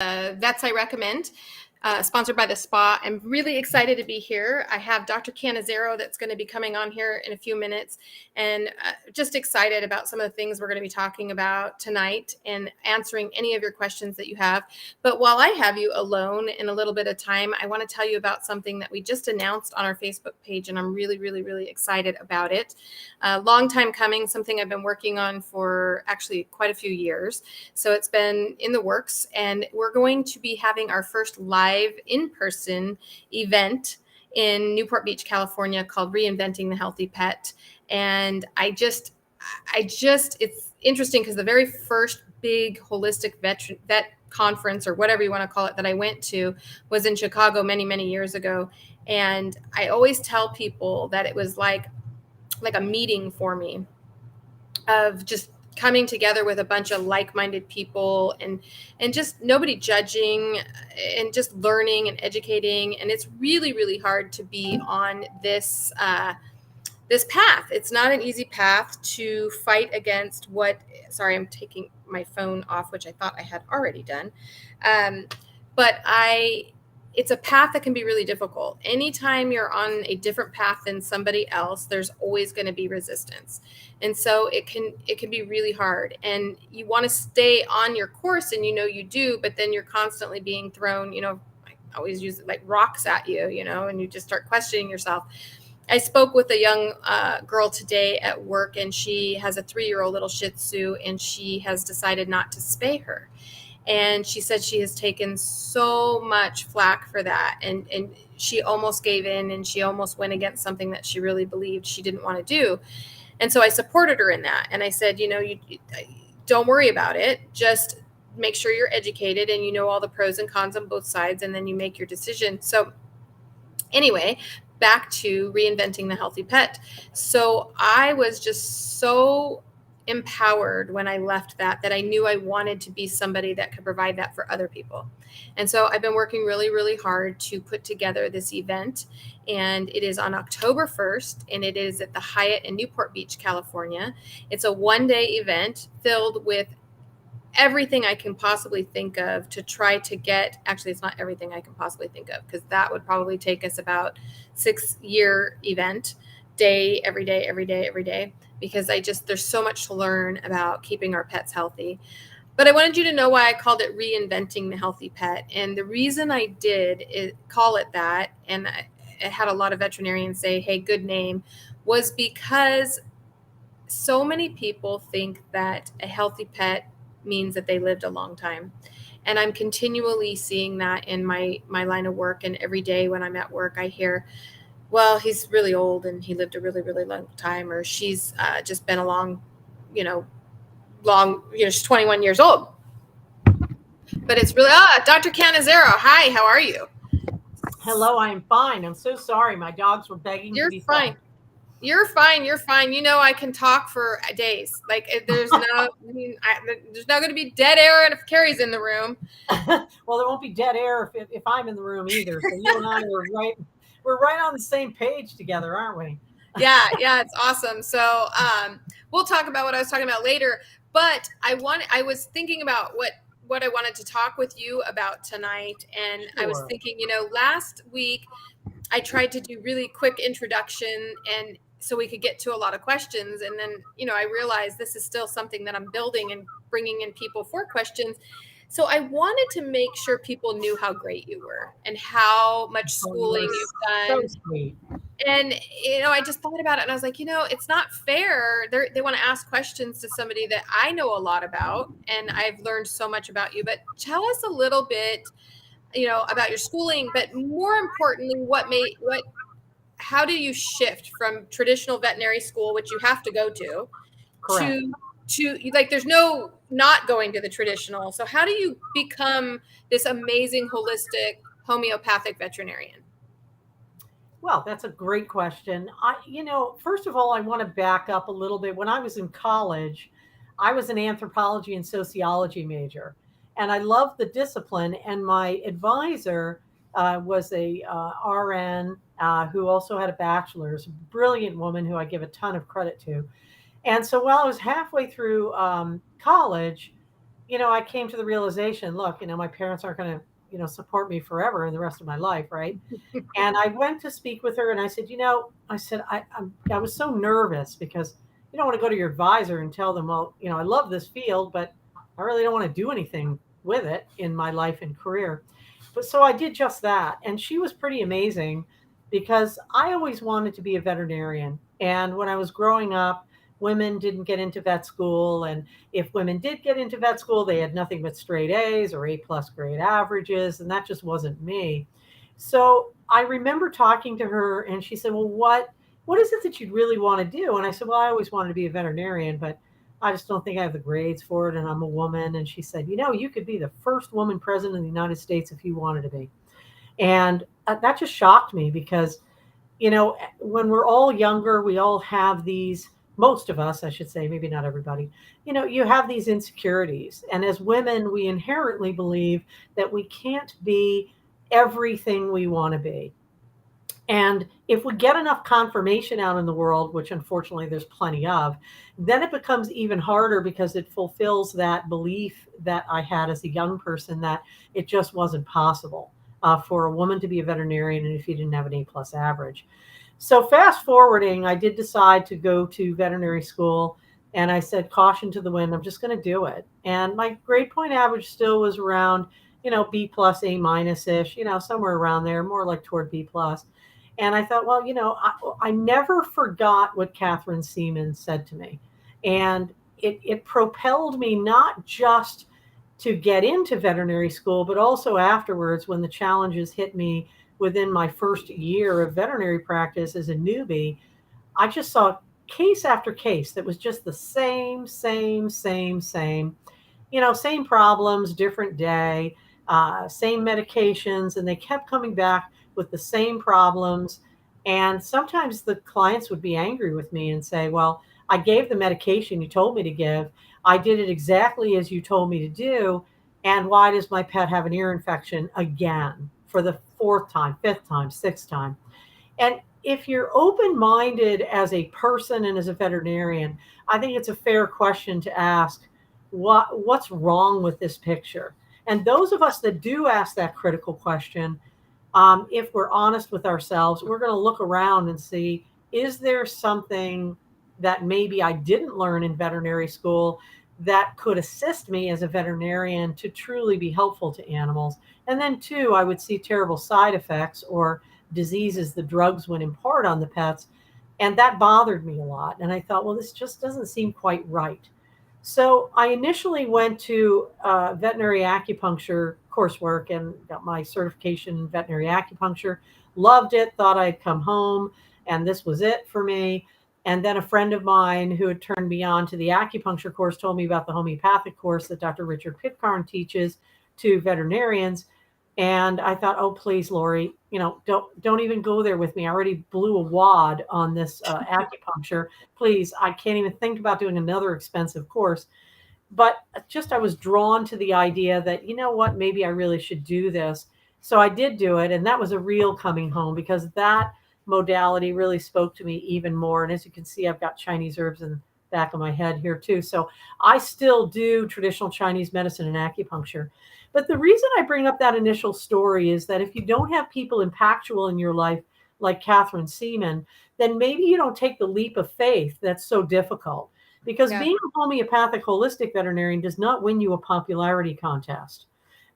Vets I Recommend, sponsored by the Spaw. I'm really excited to be here. I have Dr. Canizero that's going to be coming on here in a few minutes, and just excited about some of the things we're going to be talking about tonight and answering any of your questions that you have. But while I have you alone in a little bit of time, I want to tell you about something that we just announced on our Facebook page, and I'm really, really, really excited about it. Long time coming, something I've been working on for actually quite a few years. So it's been in the works, and we're going to be having our first live in-person event in Newport Beach, California, called Reinventing the Healthy Pet. And it's interesting because the very first big holistic vet conference, or whatever you want to call it, that I went to was in Chicago many, many years ago. And I always tell people that it was like a meeting for me of just coming together with a bunch of like-minded people and just nobody judging and just learning and educating. And it's really, really hard to be on this path. It's not an easy path to fight against sorry, I'm taking my phone off, which I thought I had already done. It's a path that can be really difficult. Anytime you're on a different path than somebody else, there's always going to be resistance. And so it can be really hard. And you want to stay on your course, and you do, but then you're constantly being thrown, I always use it like rocks at you, and you just start questioning yourself. I spoke with a young girl today at work, and she has a 3-year-old little Shih Tzu, and she has decided not to spay her. And she said she has taken so much flack for that. And she almost gave in, and she almost went against something that she really believed she didn't want to do. And so I supported her in that. And I said, you don't worry about it. Just make sure you're educated and you know all the pros and cons on both sides, and then you make your decision. So anyway, back to reinventing the healthy pet. So I was just so empowered when I left that I knew I wanted to be somebody that could provide that for other people. And so I've been working really, really hard to put together this event, and it is on October 1st, and it is at the Hyatt in Newport Beach, California. It's a one-day event filled with everything I can possibly think of to try to get, actually, it's not everything I can possibly think of, because that would probably take us about 6-year event, every day, because there's so much to learn about keeping our pets healthy. But I wanted you to know why I called it Reinventing the Healthy Pet. And the reason I did call it that, and I had a lot of veterinarians say, hey, good name, was because so many people think that a healthy pet means that they lived a long time. And I'm continually seeing that in my line of work. And every day when I'm at work, I hear, well, he's really old and he lived a really, really long time, or she's just been she's 21 years old. But it's really, Dr. Canizero, hi, how are you? Hello, I'm fine. I'm so sorry. My dogs were begging to be fine. fed. You're fine. I can talk for days. Like there's not going to be dead air if Carrie's in the room. Well, there won't be dead air if I'm in the room either. So you and I we're right on the same page together, aren't we? Yeah, it's awesome. So we'll talk about what I was talking about later. But I was thinking about what I wanted to talk with you about tonight. And Sure. I was thinking, last week I tried to do really quick introduction, and so we could get to a lot of questions. And then, I realized this is still something that I'm building and bringing in people for questions. So I wanted to make sure people knew how great you were and how much schooling you've done. So sweet. And, I just thought about it, and I was like, it's not fair. They want to ask questions to somebody that I know a lot about, and I've learned so much about you. But tell us a little bit, about your schooling, but more importantly, how do you shift from traditional veterinary school, which you have to go to, Correct. to like, there's no not going to the traditional. So how do you become this amazing holistic homeopathic veterinarian? Well, that's a great question. First of all, I want to back up a little bit. When I was in college, I was an anthropology and sociology major, and I loved the discipline. And my advisor was a RN who also had a bachelor's, brilliant woman who I give a ton of credit to. And so while I was halfway through college, I came to the realization, look, my parents aren't going to, support me forever in the rest of my life, right? And I went to speak with her and I said, I was so nervous because you don't want to go to your advisor and tell them, well, I love this field, but I really don't want to do anything with it in my life and career. But so I did just that. And she was pretty amazing because I always wanted to be a veterinarian. And when I was growing up, women didn't get into vet school. And if women did get into vet school, they had nothing but straight A's or A+ grade averages. And that just wasn't me. So I remember talking to her and she said, well, what is it that you'd really want to do? And I said, well, I always wanted to be a veterinarian, but I just don't think I have the grades for it. And I'm a woman. And she said, you could be the first woman president of the United States if you wanted to be. And that just shocked me because, when we're all younger, we all have these, most of us, I should say, maybe not everybody, you have these insecurities. And as women, we inherently believe that we can't be everything we want to be. And if we get enough confirmation out in the world, which unfortunately there's plenty of, then it becomes even harder because it fulfills that belief that I had as a young person that it just wasn't possible for a woman to be a veterinarian and if you didn't have an A+ average. So fast forwarding, I did decide to go to veterinary school and I said, caution to the wind, I'm just going to do it. And my grade point average still was around, B+, A- ish, somewhere around there, more like toward B+. And I thought, well, I never forgot what Catherine Seaman said to me. And it propelled me not just to get into veterinary school, but also afterwards when the challenges hit me within my first year of veterinary practice as a newbie. I just saw case after case that was just the same, same, same problems, different day, same medications, and they kept coming back with the same problems. And sometimes the clients would be angry with me and say, well, I gave the medication you told me to give. I did it exactly as you told me to do. And why does my pet have an ear infection again for the fourth time, fifth time, sixth time? And if you're open minded as a person and as a veterinarian, I think it's a fair question to ask what's wrong with this picture? And those of us that do ask that critical question, if we're honest with ourselves, we're going to look around and see, is there something that maybe I didn't learn in veterinary school that could assist me as a veterinarian to truly be helpful to animals? And then, two, I would see terrible side effects or diseases the drugs would impart on the pets. And that bothered me a lot. And I thought, well, this just doesn't seem quite right. So I initially went to veterinary acupuncture coursework and got my certification in veterinary acupuncture. Loved it, thought I'd come home, and this was it for me. And then a friend of mine who had turned me on to the acupuncture course told me about the homeopathic course that Dr. Richard Pitcairn teaches to veterinarians. And I thought, oh, please, Lori, don't even go there with me. I already blew a wad on this acupuncture. Please, I can't even think about doing another expensive course. But just I was drawn to the idea that, you know what, maybe I really should do this. So I did do it. And that was a real coming home because that modality really spoke to me even more. And as you can see, I've got Chinese herbs in the back of my head here too. So I still do traditional Chinese medicine and acupuncture. But the reason I bring up that initial story is that if you don't have people impactful in your life, like Catherine Seaman, then maybe you don't take the leap of faith that's so difficult. Because Yeah. being a homeopathic holistic veterinarian does not win you a popularity contest.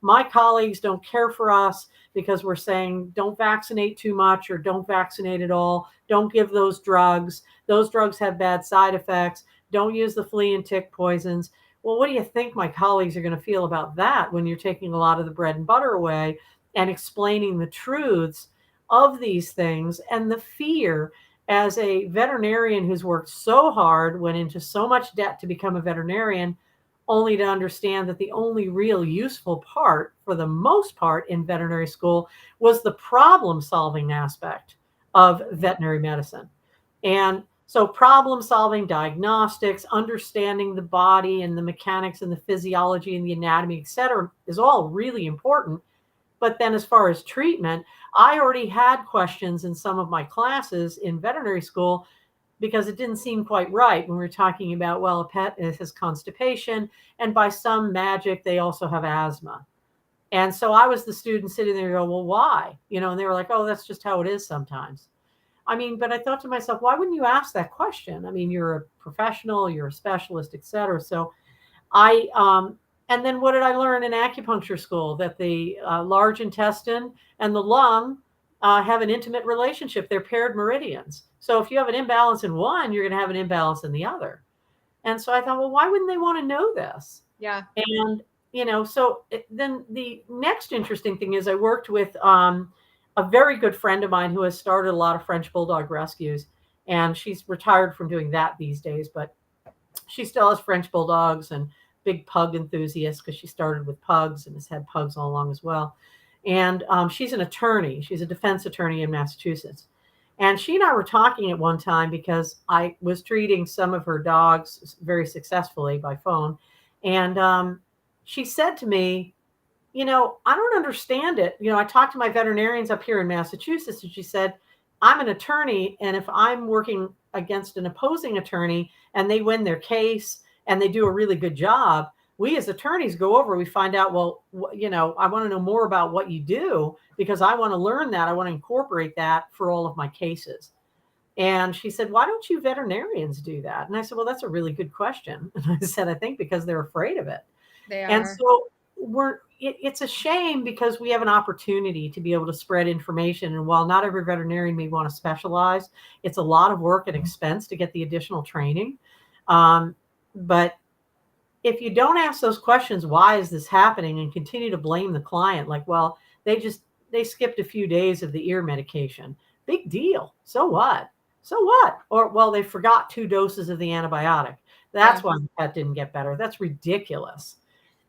My colleagues don't care for us because we're saying don't vaccinate too much or don't vaccinate at all. Don't give those drugs. Those drugs have bad side effects. Don't use the flea and tick poisons. Well, what do you think my colleagues are going to feel about that when you're taking a lot of the bread and butter away and explaining the truths of these things and the fear? As a veterinarian who's worked so hard, went into so much debt to become a veterinarian, only to understand that the only real useful part, for the most part, in veterinary school was the problem solving aspect of veterinary medicine. And so, problem solving, diagnostics, understanding the body and the mechanics and the physiology and the anatomy, et cetera, is all really important. But then as far as treatment, I already had questions in some of my classes in veterinary school because it didn't seem quite right when we were talking about, well, a pet has constipation, and by some magic, they also have asthma. And so I was the student sitting there, go, well, why? And they were like, oh, that's just how it is sometimes. I mean, but I thought to myself, why wouldn't you ask that question? I mean, you're a professional, you're a specialist, et cetera. So and then what did I learn in acupuncture school? That the large intestine and the lung have an intimate relationship. They're paired meridians. So if you have an imbalance in one, you're going to have an imbalance in the other. And so I thought, well, why wouldn't they want to know this? Yeah. And, then the next interesting thing is I worked with a very good friend of mine who has started a lot of French Bulldog rescues. And she's retired from doing that these days, but she still has French Bulldogs and big pug enthusiast because she started with pugs and has had pugs all along as well. And she's an attorney. She's a defense attorney in Massachusetts. And she and I were talking at one time because I was treating some of her dogs very successfully by phone. And she said to me, I don't understand it. I talked to my veterinarians up here in Massachusetts, and she said, I'm an attorney, and if I'm working against an opposing attorney and they win their case and they do a really good job, we as attorneys go over, we find out, well, I want to know more about what you do because I want to learn that. I want to incorporate that for all of my cases. And she said, why don't you veterinarians do that? And I said, well, that's a really good question. And I said, I think because they're afraid of it. They are. And so it's a shame because we have an opportunity to be able to spread information. And while not every veterinarian may want to specialize, it's a lot of work and expense to get the additional training. But if you don't ask those questions, why is this happening, and continue to blame the client, like, well, they skipped a few days of the ear medication. Big deal. So what? So what? Or, well, they forgot 2 doses of the antibiotic. That's why the pet didn't get better. That's ridiculous.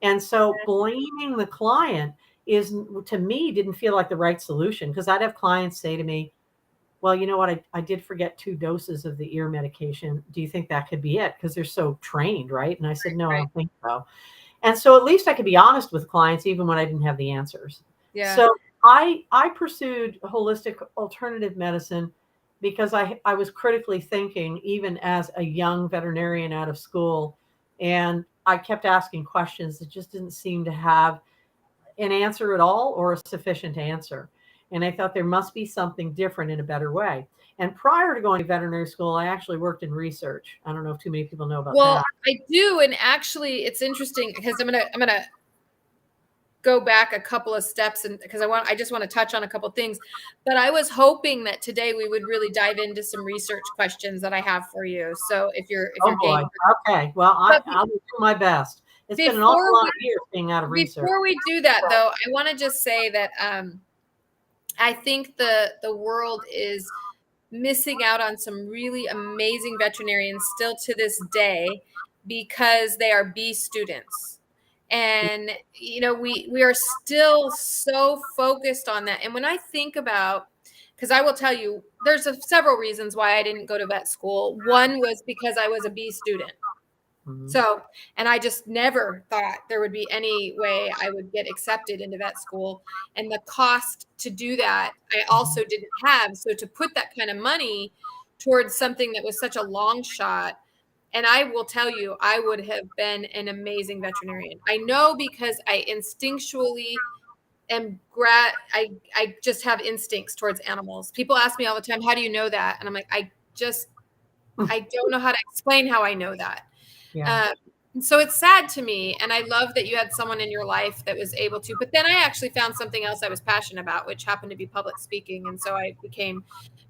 And so blaming the client to me, didn't feel like the right solution, because I'd have clients say to me, well, you know what? I did forget 2 doses of the ear medication. Do you think that could be it? Because they're so trained, right? And I said, no, I don't think so. And so at least I could be honest with clients, even when I didn't have the answers. Yeah. So I pursued holistic alternative medicine because I was critically thinking, even as a young veterinarian out of school. And I kept asking questions that just didn't seem to have an answer at all, or a sufficient answer. And I thought there must be something different in a better way. And prior to going to veterinary school, I actually worked in research. I don't know if too many people know about that. I do. And actually it's interesting because I'm gonna go back a couple of steps, and because I just want to touch on a couple of things. But I was hoping that today we would really dive into some research questions that I have for you. So if you're game. Okay. Well, I'll do my best. It's been an awful lot of years being out of research. Before we do that, though, I want to just say that I think the world is missing out on some really amazing veterinarians still to this day because they are B students. And, we are still so focused on that. And when I think about, because I will tell you, there's several reasons why I didn't go to vet school. One was because I was a B student. Mm-hmm. So, and I just never thought there would be any way I would get accepted into vet school. And the cost to do that, I also didn't have. So to put that kind of money towards something that was such a long shot, and I will tell you, I would have been an amazing veterinarian. I know because I instinctually am I just have instincts towards animals. People ask me all the time, how do you know that? And I'm like, I don't know how to explain how I know that. Yeah. So it's sad to me. And I love that you had someone in your life that was able to, but then I actually found something else I was passionate about, which happened to be public speaking. And so I became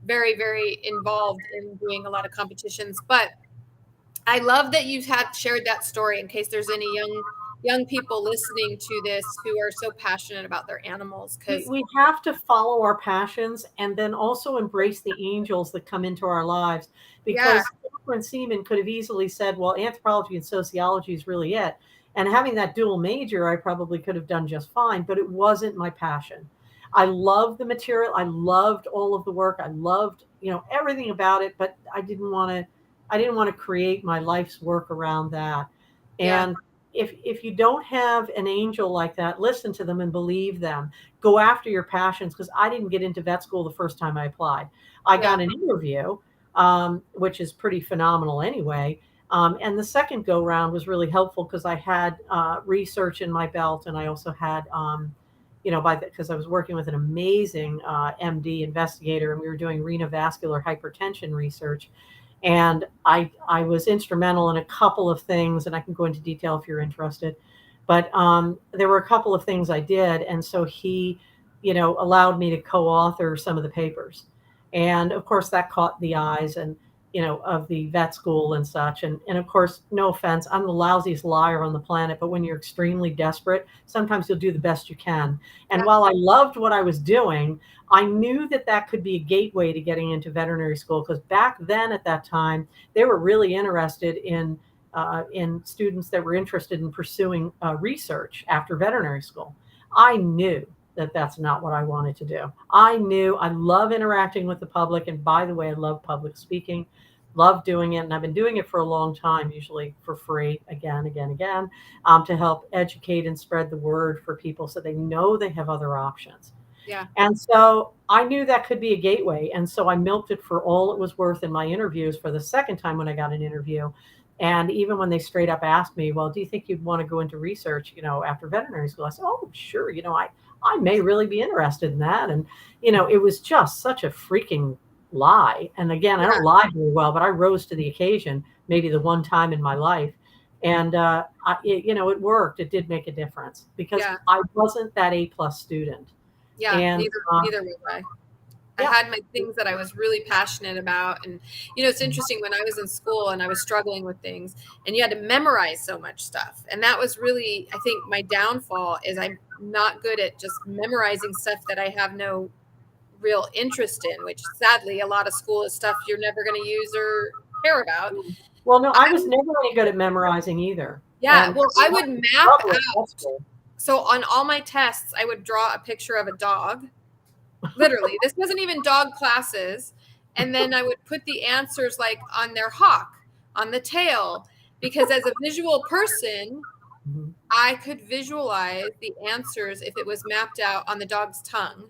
very, very involved in doing a lot of competitions. But I love that you had shared that story in case there's any young people listening to this who are so passionate about their animals. Because we have to follow our passions and then also embrace the angels that come into our lives. Because Catherine Seaman could have easily said, well, anthropology and sociology is really it. And having that dual major, I probably could have done just fine, but it wasn't my passion. I loved the material. I loved all of the work. I loved, everything about it, but I didn't want to create my life's work around that. And if you don't have an angel like that, listen to them and believe them. Go after your passions, because I didn't get into vet school the first time I applied. I got an interview, which is pretty phenomenal anyway. And the second go round was really helpful because I had research in my belt, and I also had, because I was working with an amazing MD investigator, and we were doing renovascular hypertension research. And I was instrumental in a couple of things, and I can go into detail if you're interested. But there were a couple of things I did, and so he, allowed me to co-author some of the papers, and of course that caught the eyes and of the vet school and such. And of course, no offense, I'm the lousiest liar on the planet, but when you're extremely desperate, sometimes you'll do the best you can. And Yeah. while I loved what I was doing, I knew that that could be a gateway to getting into veterinary school, because back then at that time, they were really interested in students that were interested in pursuing research after veterinary school. I knew that that's not what I wanted to do. I knew I love interacting with the public. And by the way, I love public speaking, love doing it. And I've been doing it for a long time, usually for free, again, to help educate and spread the word for people so they know they have other options. Yeah. And so I knew that could be a gateway. And so I milked it for all it was worth in my interviews for the second time when I got an interview. And even when they straight up asked me, well, do you think you'd want to go into research, after veterinary school? I said, oh, sure. I may really be interested in that. And, it was just such a freaking lie. And again, I Yeah. don't lie very well, but I rose to the occasion, maybe the one time in my life. And, it worked. It did make a difference because Yeah. I wasn't that A+ student. Yeah. And Neither was I. I yeah, had my things that I was really passionate about. And, it's interesting when I was in school and I was struggling with things and you had to memorize so much stuff. And that was really, I think my downfall is I'm not good at just memorizing stuff that I have no real interest in, which sadly, a lot of school is stuff you're never going to use or care about. well, no, I was never any good at memorizing either. Yeah. And Well, I would map struggled at out. school. So on all my tests, I would draw a picture of a dog. Literally, this wasn't even dog classes. And then I would put the answers like on their hock, on the tail, because as a visual person, Mhm. I could visualize the answers if it was mapped out on the dog's tongue.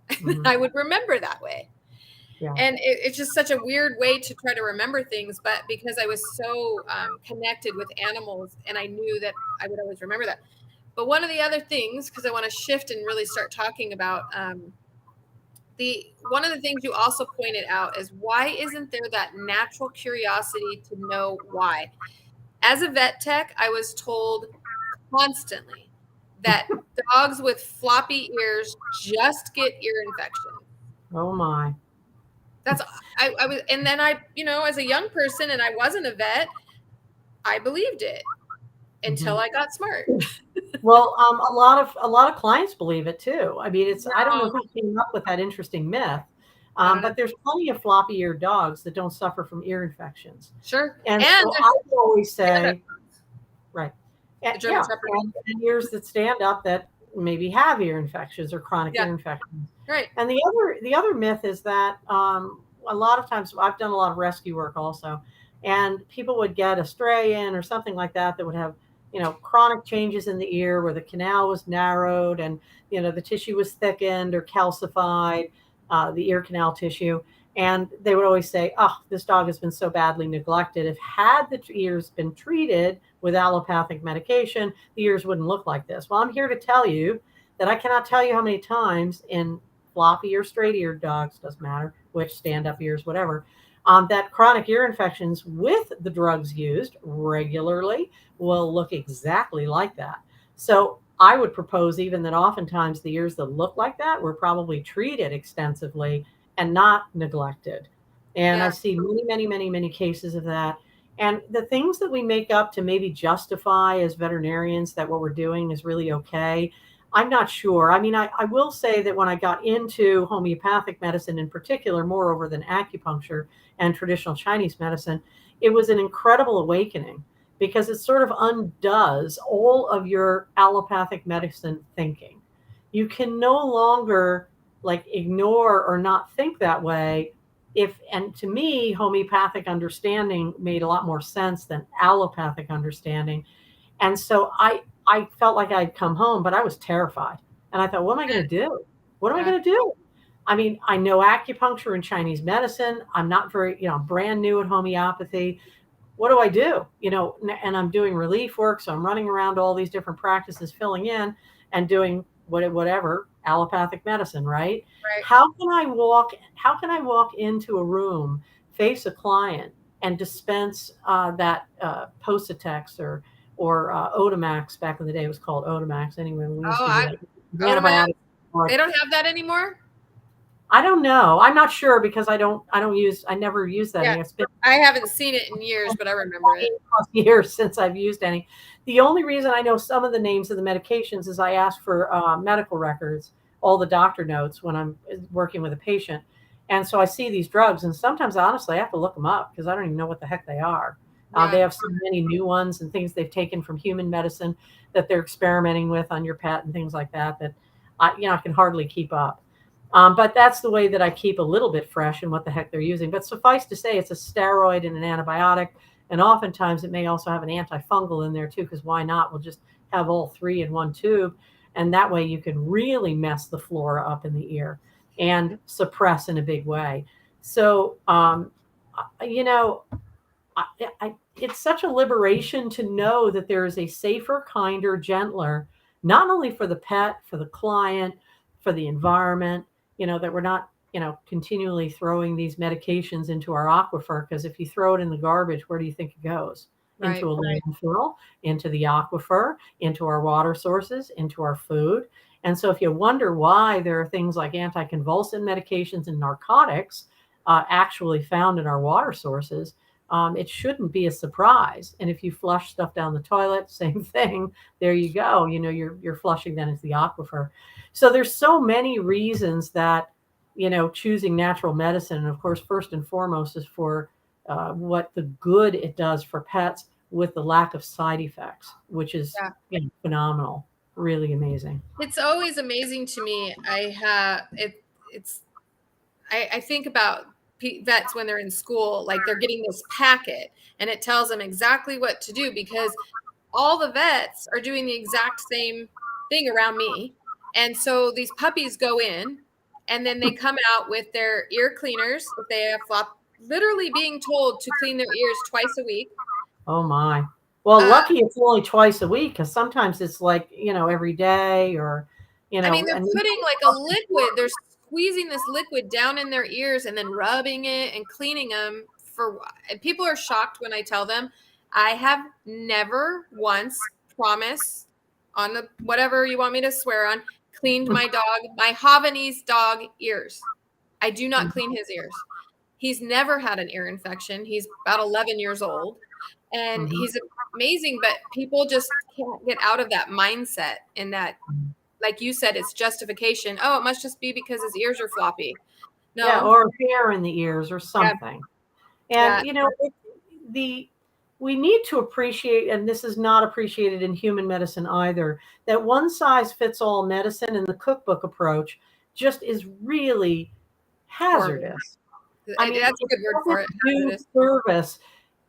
Mhm. I would remember that way. Yeah. And it's just such a weird way to try to remember things. But because I was so connected with animals and I knew that I would always remember that. But one of the other things, because I want to shift and really start talking about one of the things you also pointed out is why isn't there that natural curiosity to know why? As a vet tech, I was told constantly that dogs with floppy ears just get ear infections. Oh my. That's I was, and then as a young person, and I wasn't a vet, I believed it until Mhm. I got smart. Well, a lot of clients believe it too. I mean, I don't know No, who came up with that interesting myth, I don't know. but there's plenty of floppy-eared dogs that don't suffer from ear infections. Sure, And and so I would always there's say, right, the German yeah, Shepherd. and ears that stand up that maybe have ear infections or chronic Yeah, ear infections. right. And the other myth is that a lot of times I've done a lot of rescue work also, and people would get a stray in or something like that that would have chronic changes in the ear where the canal was narrowed and the tissue was thickened or calcified, the ear canal tissue. And they would always say, oh, this dog has been so badly neglected. If had the ears been treated with allopathic medication, the ears wouldn't look like this. Well, I'm here to tell you that I cannot tell you how many times in floppy or straight-eared dogs, doesn't matter which, stand-up ears, whatever, that chronic ear infections with the drugs used regularly will look exactly like that. So I would propose even that oftentimes the ears that look like that were probably treated extensively and not neglected. And I Yeah, see many, many, many, many cases of that. And the things that we make up to maybe justify as veterinarians that what we're doing is really okay, I'm not sure. I mean, I will say that when I got into homeopathic medicine in particular, moreover than acupuncture and traditional Chinese medicine, it was an incredible awakening because it sort of undoes all of your allopathic medicine thinking. You can no longer like ignore or not think that way. And to me, homeopathic understanding made a lot more sense than allopathic understanding. And so I felt like I'd come home, but I was terrified. And I thought, what am I going to do? What am I yeah, going to do? I mean, I know acupuncture and Chinese medicine. I'm not very, brand new at homeopathy. What do I do? And I'm doing relief work. So I'm running around all these different practices, filling in and doing whatever allopathic medicine, right? Right. How can I walk into a room, face a client, and dispense that Posatex or Otamax? Back in the day, it was called Otamax. Anyway, we used Oh, to do that. The Otomac. antibiotic. They don't have that anymore. I don't know. I'm not sure because I never use that. Yeah, It's been I haven't seen it in years, but I remember 20 it. plus years since I've used any. The only reason I know some of the names of the medications is I ask for medical records, all the doctor notes when I'm working with a patient. And so I see these drugs, and sometimes honestly, I have to look them up because I don't even know what the heck they are. They Yeah, have so many new ones and things they've taken from human medicine that they're experimenting with on your pet and things like that. That I can hardly keep up. But that's the way that I keep a little bit fresh in what the heck they're using. But suffice to say, it's a steroid and an antibiotic. And oftentimes it may also have an antifungal in there too, because why not? We'll just have all three in one tube. And that way you can really mess the flora up in the ear and suppress in a big way. So, you know, it's such a liberation to know that there is a safer, kinder, gentler, not only for the pet, for the client, for the environment, that we're not, continually throwing these medications into our aquifer. Because if you throw it in the garbage, where do you think it goes? right. Into a landfill, into the aquifer, into our water sources, into our food. And so if you wonder why there are things like anticonvulsant medications and narcotics actually found in our water sources, it shouldn't be a surprise. And if you flush stuff down the toilet, same thing. There you go. You're flushing then into the aquifer. So there's so many reasons that choosing natural medicine, and of course, first and foremost, is for what the good it does for pets with the lack of side effects, which is Yeah. phenomenal, really amazing. It's always amazing to me. I have it. It's I think about vets when they're in school, like they're getting this packet and it tells them exactly what to do because all the vets are doing the exact same thing around me. And so these puppies go in and then they come out with their ear cleaners if they have flop, literally being told to clean their ears twice a week. Oh my. Well, Uh, lucky it's only twice a week because sometimes it's like, every day or, I mean, they're and putting like a liquid, they're squeezing this liquid down in their ears and then rubbing it and cleaning them and people are shocked when I tell them I have never once promise on the whatever you want me to swear on cleaned my Havanese dog ears. I do not clean his ears. He's never had an ear infection. He's about 11 years old and Mhm. he's amazing, but people just can't get out of that mindset and that like you said, it's justification. Oh, it must just be because his ears are floppy. Yeah, No. or hair in the ears or Yeah. something. And Yeah. the we need to appreciate, and this is not appreciated in human medicine either, that one size fits all medicine and the cookbook approach just is really Horrible. hazardous. I mean, That's a it good word for doesn't it. do Hazardous. service.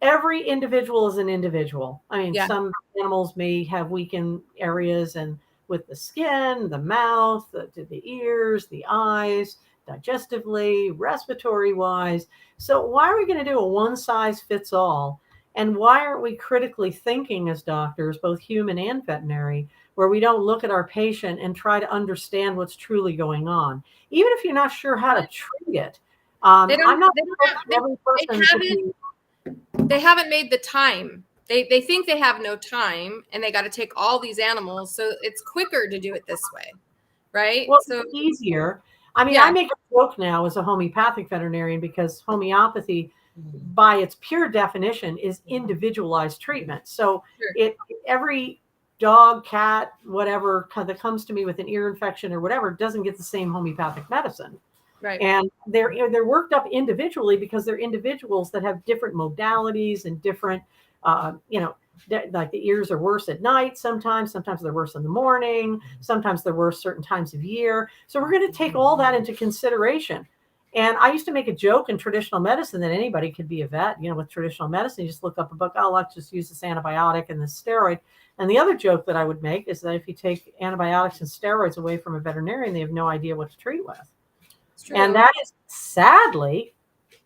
Every individual is an individual. I mean, Yeah. some animals may have weakened areas and with the skin, the mouth, the ears, the eyes, digestively, respiratory wise. So why are we going to do a one size fits all? And why aren't we critically thinking as doctors, both human and veterinary, where we don't look at our patient and try to understand what's truly going on, even if you're not sure how to treat it? I'm not They don't sure have, that every person could be. they haven't made the time. They think they have no time and they got to take all these animals. So it's quicker to do it this way. Right. Well, So it's easier. I mean, I yeah, make a joke now as a homeopathic veterinarian because homeopathy, by its pure definition, is individualized treatment. So sure. it every dog, cat, whatever that comes to me with an ear infection or whatever doesn't get the same homeopathic medicine. Right. And they're worked up individually because they're individuals that have different modalities and different, uh, you know, like the ears are worse at night sometimes they're worse in the morning, sometimes they're worse certain times of year. So we're going to take all that into consideration. And I used to make a joke in traditional medicine that anybody could be a vet. With traditional medicine, you just look up a book, oh, let's just use this antibiotic and this steroid. And the other joke that I would make is that if you take antibiotics and steroids away from a veterinarian, they have no idea what to treat with. It's And true. that is sadly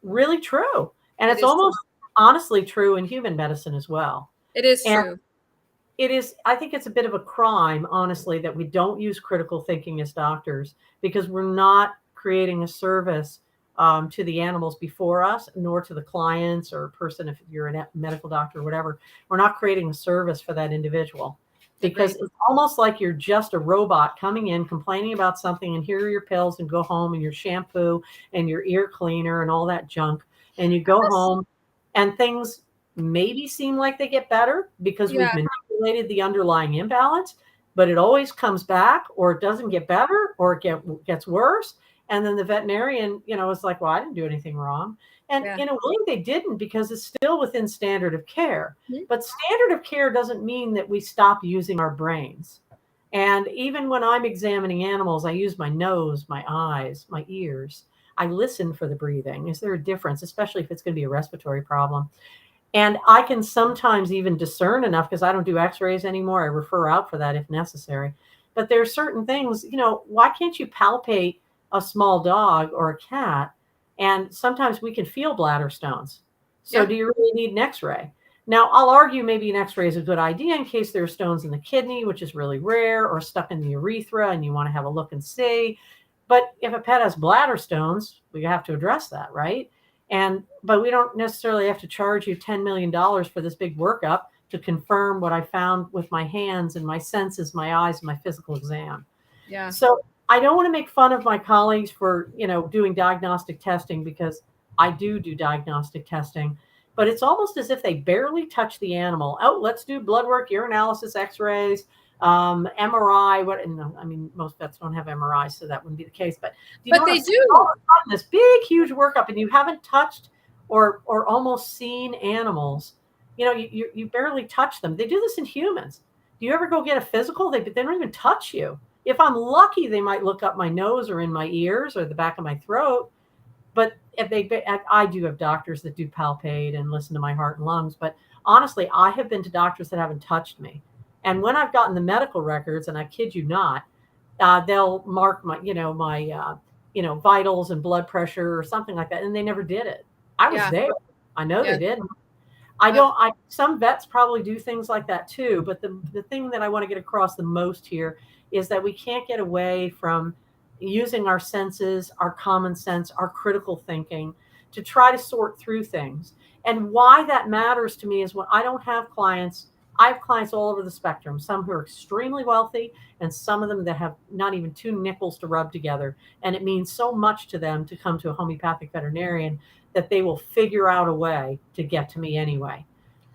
really true. And It it's is true. almost honestly true in human medicine as well. It is And true. it is, I think it's a bit of a crime, honestly, that we don't use critical thinking as doctors, because we're not creating a service to the animals before us, nor to the clients or person, if you're a medical doctor or whatever. We're not creating a service for that individual, because Agreed. it's almost like you're just a robot coming in, complaining about something, and here are your pills, and go home, and your shampoo and your ear cleaner and all that junk. And you go home, and things maybe seem like they get better because we've Yeah. manipulated the underlying imbalance, but it always comes back, or it doesn't get better, or it gets worse. And then the veterinarian, is like, well, I didn't do anything wrong. And Yeah. in a way, they didn't, because it's still within standard of care. Mhm. But standard of care doesn't mean that we stop using our brains. And even when I'm examining animals, I use my nose, my eyes, my ears. I listen for the breathing. Is there a difference, especially if it's going to be a respiratory problem? And I can sometimes even discern enough, because I don't do x-rays anymore. I refer out for that if necessary. But there are certain things, why can't you palpate a small dog or a cat? And sometimes we can feel bladder stones. So Yeah. do you really need an x-ray? Now, I'll argue maybe an x-ray is a good idea in case there are stones in the kidney, which is really rare, or stuck in the urethra, and you want to have a look and see. But if a pet has bladder stones, we have to address that, right? But we don't necessarily have to charge you $10 million for this big workup to confirm what I found with my hands and my senses, my eyes, and my physical exam. Yeah. So I don't want to make fun of my colleagues for, doing diagnostic testing, because I do diagnostic testing, but it's almost as if they barely touch the animal. Oh, let's do blood work, urinalysis, x-rays, MRI. I mean, most vets don't have MRIs, so that wouldn't be the case. But you But know what I'm they saying? All do. of a sudden, this big, huge workup, and you haven't touched or almost seen animals. You barely touch them. They do this in humans. Do you ever go get a physical? They don't even touch you. If I'm lucky, they might look up my nose or in my ears or the back of my throat. But I do have doctors that do palpate and listen to my heart and lungs. But honestly, I have been to doctors that haven't touched me. And when I've gotten the medical records, and I kid you not, they'll mark my vitals and blood pressure or something like that, and they never did it. I was Yeah. there. I know Yeah. they didn't. I Yep. don't. Some vets probably do things like that too. But the thing that I want to get across the most here is that we can't get away from using our senses, our common sense, our critical thinking to try to sort through things. And why that matters to me is, when I don't have clients, I have clients all over the spectrum. Some who are extremely wealthy, and some of them that have not even two nickels to rub together. And it means so much to them to come to a homeopathic veterinarian that they will figure out a way to get to me anyway,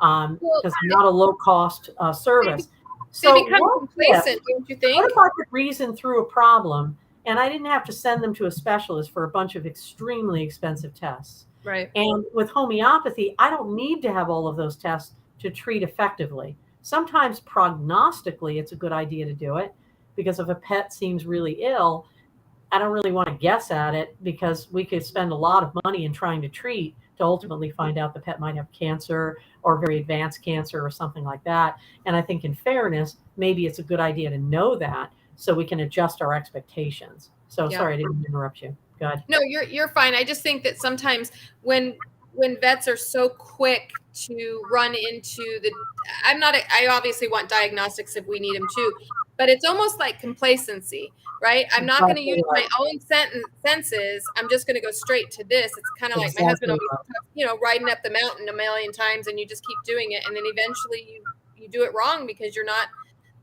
Well, because I'm not a low cost they, service. they So become complacent, don't you what think? if I could reason through a problem, and I didn't have to send them to a specialist for a bunch of extremely expensive tests? Right. And with homeopathy, I don't need to have all of those tests to treat effectively. Sometimes prognostically, it's a good idea to do it, because if a pet seems really ill, I don't really want to guess at it, because we could spend a lot of money in trying to treat to ultimately find out the pet might have cancer, or very advanced cancer, or something like that. And I think, in fairness, maybe it's a good idea to know that, so we can adjust our expectations. So Yeah. sorry, I didn't interrupt you. Go ahead. No, you're fine. I just think that sometimes when vets are so quick to run into the I obviously want diagnostics if we need them too, but it's almost like complacency, right? I'm not going to Exactly use my right. own senses. I'm just going to go straight to this. It's kind of like my husband Exactly always right. talks, riding up the mountain a million times and you just keep doing it and then eventually you do it wrong because you're not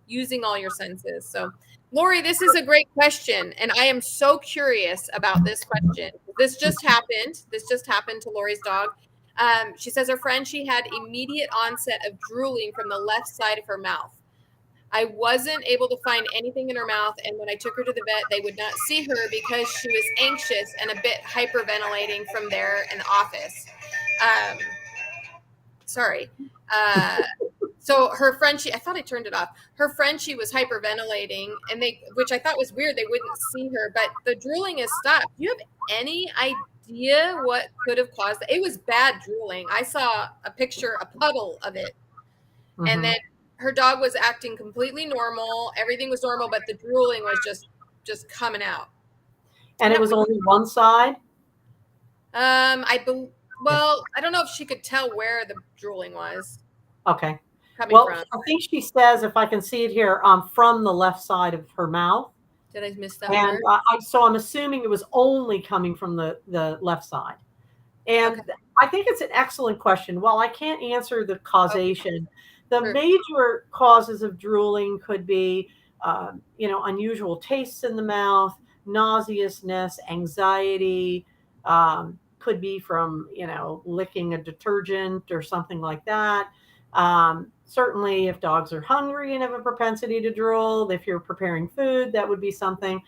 using all your senses. So, Lori, this is a great question. And I am so curious about this question. This just happened. This just happened to Lori's dog. She says her friend, she had immediate onset of drooling from the left side of her mouth. I wasn't able to find anything in her mouth. And when I took her to the vet, they would not see her because she was anxious and a bit hyperventilating from there in the office. Um, sorry. Uh, so her friend, I thought I turned it off. Her friend, she was hyperventilating, and which I thought was weird. They wouldn't see her, but the drooling has stopped. Do you have any idea what could have caused it? It was bad drooling. I saw a picture, a puddle of it, and Mm-hmm. then her dog was acting completely normal. Everything was normal, but the drooling was just coming out. And it Yep. was only one side? Well, I don't know if she could tell where the drooling was Okay. coming Well, from. I think she says, if I can see it here, from the left side of her mouth. Did I miss that And part? so I'm assuming it was only coming from the left side. Okay. And I think it's an excellent question. While I can't answer the Okay. causation, the Sure. major causes of drooling could be, unusual tastes in the mouth, nauseousness, anxiety, could be from, licking a detergent or something like that. Certainly, if dogs are hungry and have a propensity to drool, if you're preparing food, that would be something.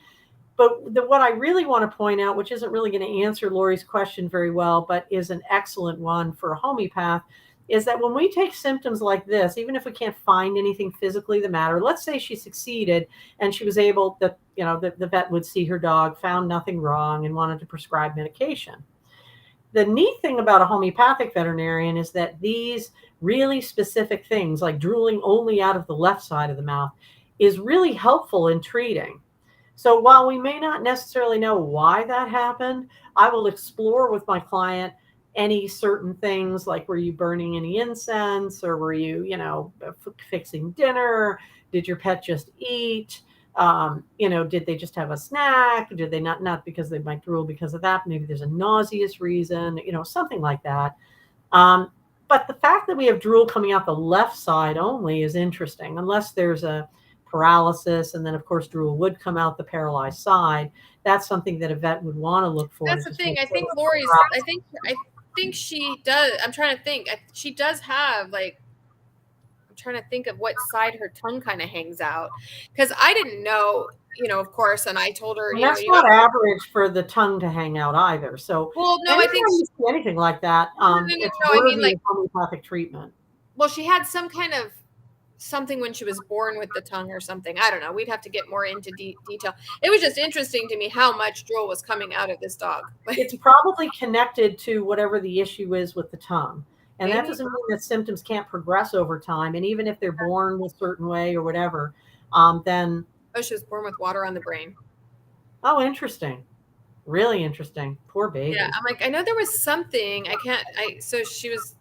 But what I really want to point out, which isn't really going to answer Lori's question very well, but is an excellent one for a homeopath, is that when we take symptoms like this, even if we can't find anything physically the matter, let's say she succeeded and she was able, the vet would see her dog, found nothing wrong, and wanted to prescribe medication. The neat thing about a homeopathic veterinarian is that these really specific things, like drooling only out of the left side of the mouth, is really helpful in treating. So while we may not necessarily know why that happened, I will explore with my client any certain things, like, were you burning any incense, or were you, fixing dinner? Did your pet just eat? Did they just have a snack? Did they not because they might drool because of that? Maybe there's a nauseous reason, something like that. Um, but the fact that we have drool coming out the left side only is interesting, unless there's a paralysis, and then of course drool would come out the paralyzed side. That's something that a vet would want to look for, to That's the just make thing. I sure think that the Lori's. paralysis. I think she does. I'm trying to think. She does have like. I'm trying to think of what side her tongue kind of hangs out, because I didn't know. Of course, and I told her, And that's you not have. average for the tongue to hang out either. So Well, no, I anytime think. you see anything like that, No, no, no, no, it's no. I mean, worthy like, of homeopathic treatment. well, she had some kind of something when she was born with the tongue or something. I don't know. We'd have to get more into detail. It was just interesting to me how much drool was coming out of this dog. It's probably connected to whatever the issue is with the tongue. And that Maybe. doesn't mean that symptoms can't progress over time. And even if they're born a certain way or whatever, then, Oh, she was born with water on the brain. oh, interesting. Really interesting. Poor Yeah, baby. I'm like, I know there was something. I can't. So she was.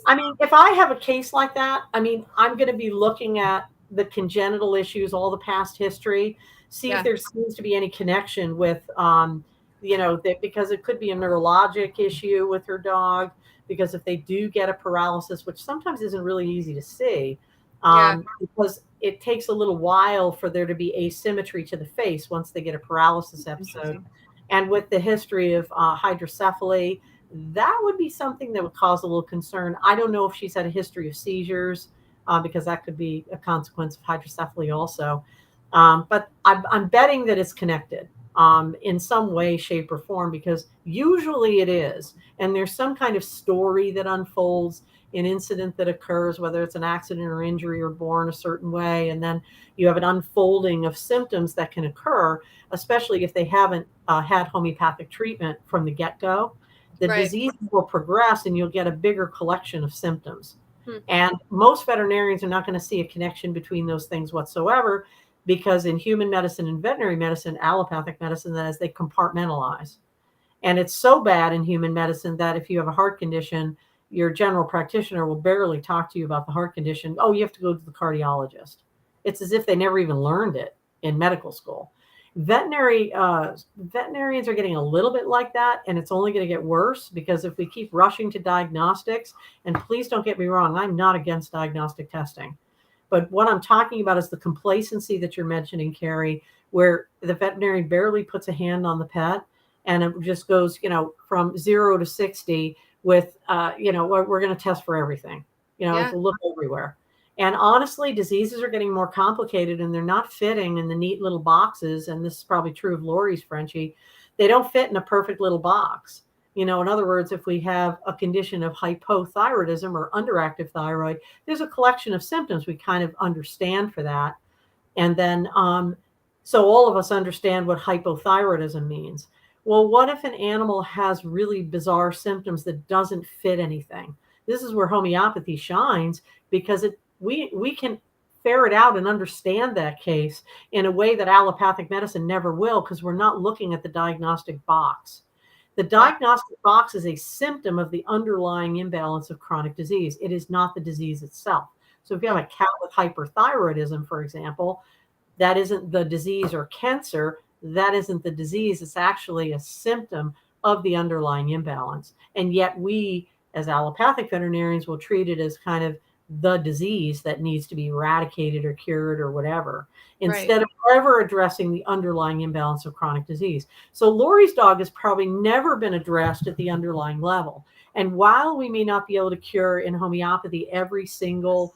I mean, if I have a case like that, I mean, I'm going to be looking at the congenital issues, all the past history, see if Yeah, there seems to be any connection with, that, because it could be a neurologic issue with her dog. Because if they do get a paralysis, which sometimes isn't really easy to see, yeah. because it takes a little while for there to be asymmetry to the face once they get a paralysis episode. Interesting. And with the history of hydrocephaly, that would be something that would cause a little concern. I don't know if she's had a history of seizures, because that could be a consequence of hydrocephaly also. But I'm betting that it's connected, in some way, shape, or form, because usually it is. And there's some kind of story that unfolds, an incident that occurs, whether it's an accident or injury or born a certain way. And then you have an unfolding of symptoms that can occur, especially if they haven't had homeopathic treatment from the get go. The Right. disease will progress and you'll get a bigger collection of symptoms. Hmm. And most veterinarians are not going to see a connection between those things whatsoever, because in human medicine and veterinary medicine, allopathic medicine, that is, they compartmentalize. And it's so bad in human medicine that if you have a heart condition, your general practitioner will barely talk to you about the heart condition. Oh, you have to go to the cardiologist. It's as if they never even learned it in medical school. Veterinarians are getting a little bit like that, and it's only going to get worse, because if we keep rushing to diagnostics, and please don't get me wrong, I'm not against diagnostic testing. But what I'm talking about is the complacency that you're mentioning, Carrie, where the veterinarian barely puts a hand on the pet, and it just goes, from 0 to 60 with, we're going to test for everything. Yeah. It's a look everywhere. And honestly, diseases are getting more complicated, and they're not fitting in the neat little boxes. And this is probably true of Lori's Frenchie. They don't fit in a perfect little box. In other words, if we have a condition of hypothyroidism or underactive thyroid, there's a collection of symptoms we kind of understand for that. And then, so all of us understand what hypothyroidism means. Well, what if an animal has really bizarre symptoms that doesn't fit anything? This is where homeopathy shines, because we can ferret out and understand that case in a way that allopathic medicine never will, because we're not looking at the diagnostic box. The Yeah. diagnostic box is a symptom of the underlying imbalance of chronic disease. It is not the disease itself. So if you have a cat with hyperthyroidism, for example, that isn't the disease, or cancer, that isn't the disease. It's actually a symptom of the underlying imbalance. And yet we, as allopathic veterinarians, will treat it as kind of the disease that needs to be eradicated or cured or whatever, Right. instead of ever addressing the underlying imbalance of chronic disease. So Lori's dog has probably never been addressed at the underlying level. And while we may not be able to cure in homeopathy every single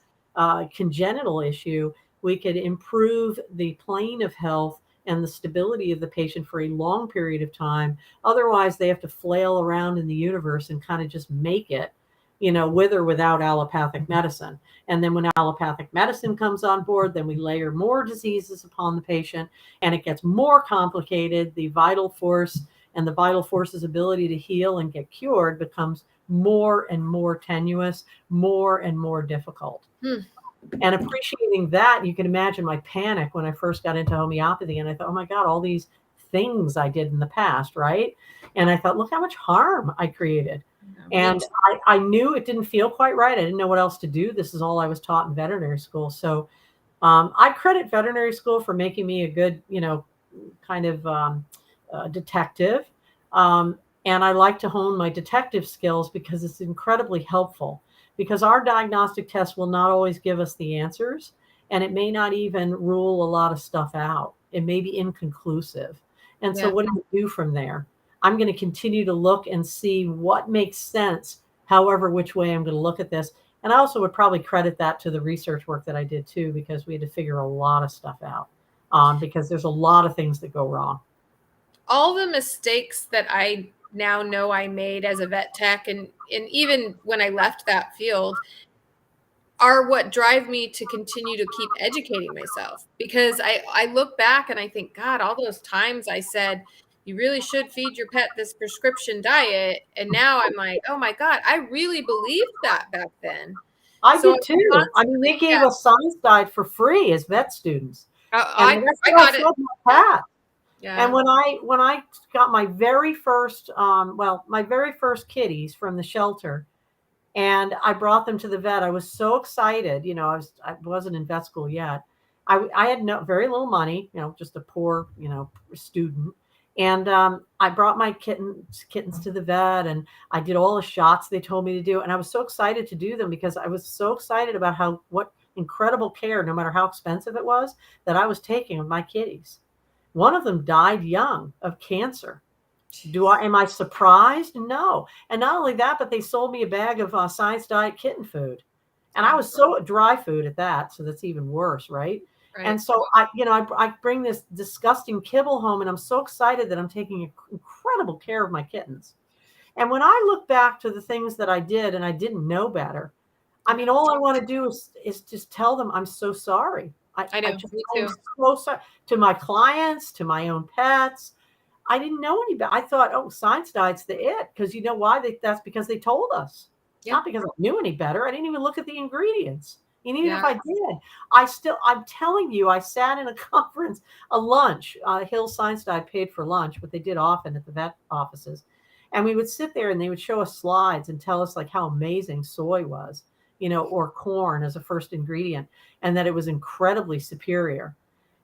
congenital issue, we could improve the plane of health and the stability of the patient for a long period of time. Otherwise, they have to flail around in the universe and kind of just make it, with or without allopathic medicine. And then when allopathic medicine comes on board, then we layer more diseases upon the patient, and it gets more complicated. The vital force and the vital force's ability to heal and get cured becomes more and more tenuous, more and more difficult. Hmm. And appreciating that, you can imagine my panic when I first got into homeopathy. And I thought, oh my God, all these things I did in the past, right? And I thought, look how much harm I created. Yeah, And I knew it didn't feel quite right. I didn't know what else to do. This is all I was taught in veterinary school. So I credit veterinary school for making me a good, kind of detective. And I like to hone my detective skills because it's incredibly helpful, because our diagnostic test will not always give us the answers, and it may not even rule a lot of stuff out. It may be inconclusive. And so Yeah. what do you do from there? I'm going to continue to look and see what makes sense, however, which way I'm going to look at this. And I also would probably credit that to the research work that I did too, because we had to figure a lot of stuff out, because there's a lot of things that go wrong. All the mistakes that I now know I made as a vet tech, and even when I left that field, are what drive me to continue to keep educating myself, because I look back and I think, God, all those times I said you really should feed your pet this prescription diet, and now I'm like, oh my God, I really believed that back then. I So I'm did too. I mean, they constantly, gave yeah, us science diet for free as vet students. And that's I what I got it. fed my cat. And Yeah. when I got my very first, my very first kitties from the shelter, and I brought them to the vet, I was so excited. I wasn't in vet school yet. I had very little money, just a poor, student. And I brought my kittens to the vet, and I did all the shots they told me to do. And I was so excited to do them because I was so excited about what incredible care, no matter how expensive it was, that I was taking of my kitties. One of them died young of cancer. Am I surprised? No. And not only that, but they sold me a bag of science diet kitten food. And I Oh, was so dry food at that. So that's even worse. Right. right. And so I bring this disgusting kibble home, and I'm so excited that I'm taking incredible care of my kittens. And when I look back to the things that I did and I didn't know better, I mean, all I want to do is just tell them I'm so sorry. I know, me I'm too. so sorry to my clients, to my own pets. I didn't know any better. I thought, oh, science diet's the it, because you know why? That's because they told us, Yeah. not because I knew any better. I didn't even look at the ingredients. And even Yeah. if I did, I'm telling you, I sat in a conference, a lunch, Hill Science Diet paid for lunch, what they did often at the vet offices. And we would sit there and they would show us slides and tell us like how amazing soy was, or corn as a first ingredient, and that it was incredibly superior.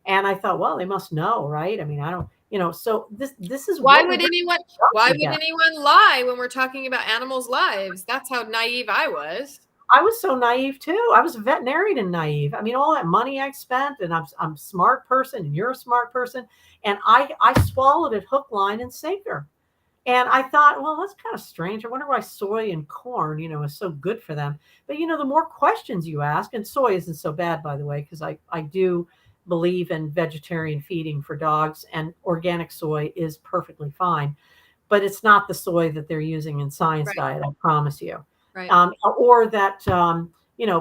And I thought, well, they must know, right? I mean, I don't, so this is Why what we're would going anyone to why talk would about. anyone lie when we're talking about animals' lives? That's how naive I was. I was so naive too. I was a veterinarian and naive. I mean, all that money I spent, and I'm a smart person, and you're a smart person, and I swallowed it hook, line, and sinker. And I thought, well, that's kind of strange. I wonder why soy and corn, is so good for them. But the more questions you ask, and soy isn't so bad, by the way, because I do believe in vegetarian feeding for dogs, and organic soy is perfectly fine. But it's not the soy that they're using in science Right. diet, I promise you. Right. Or that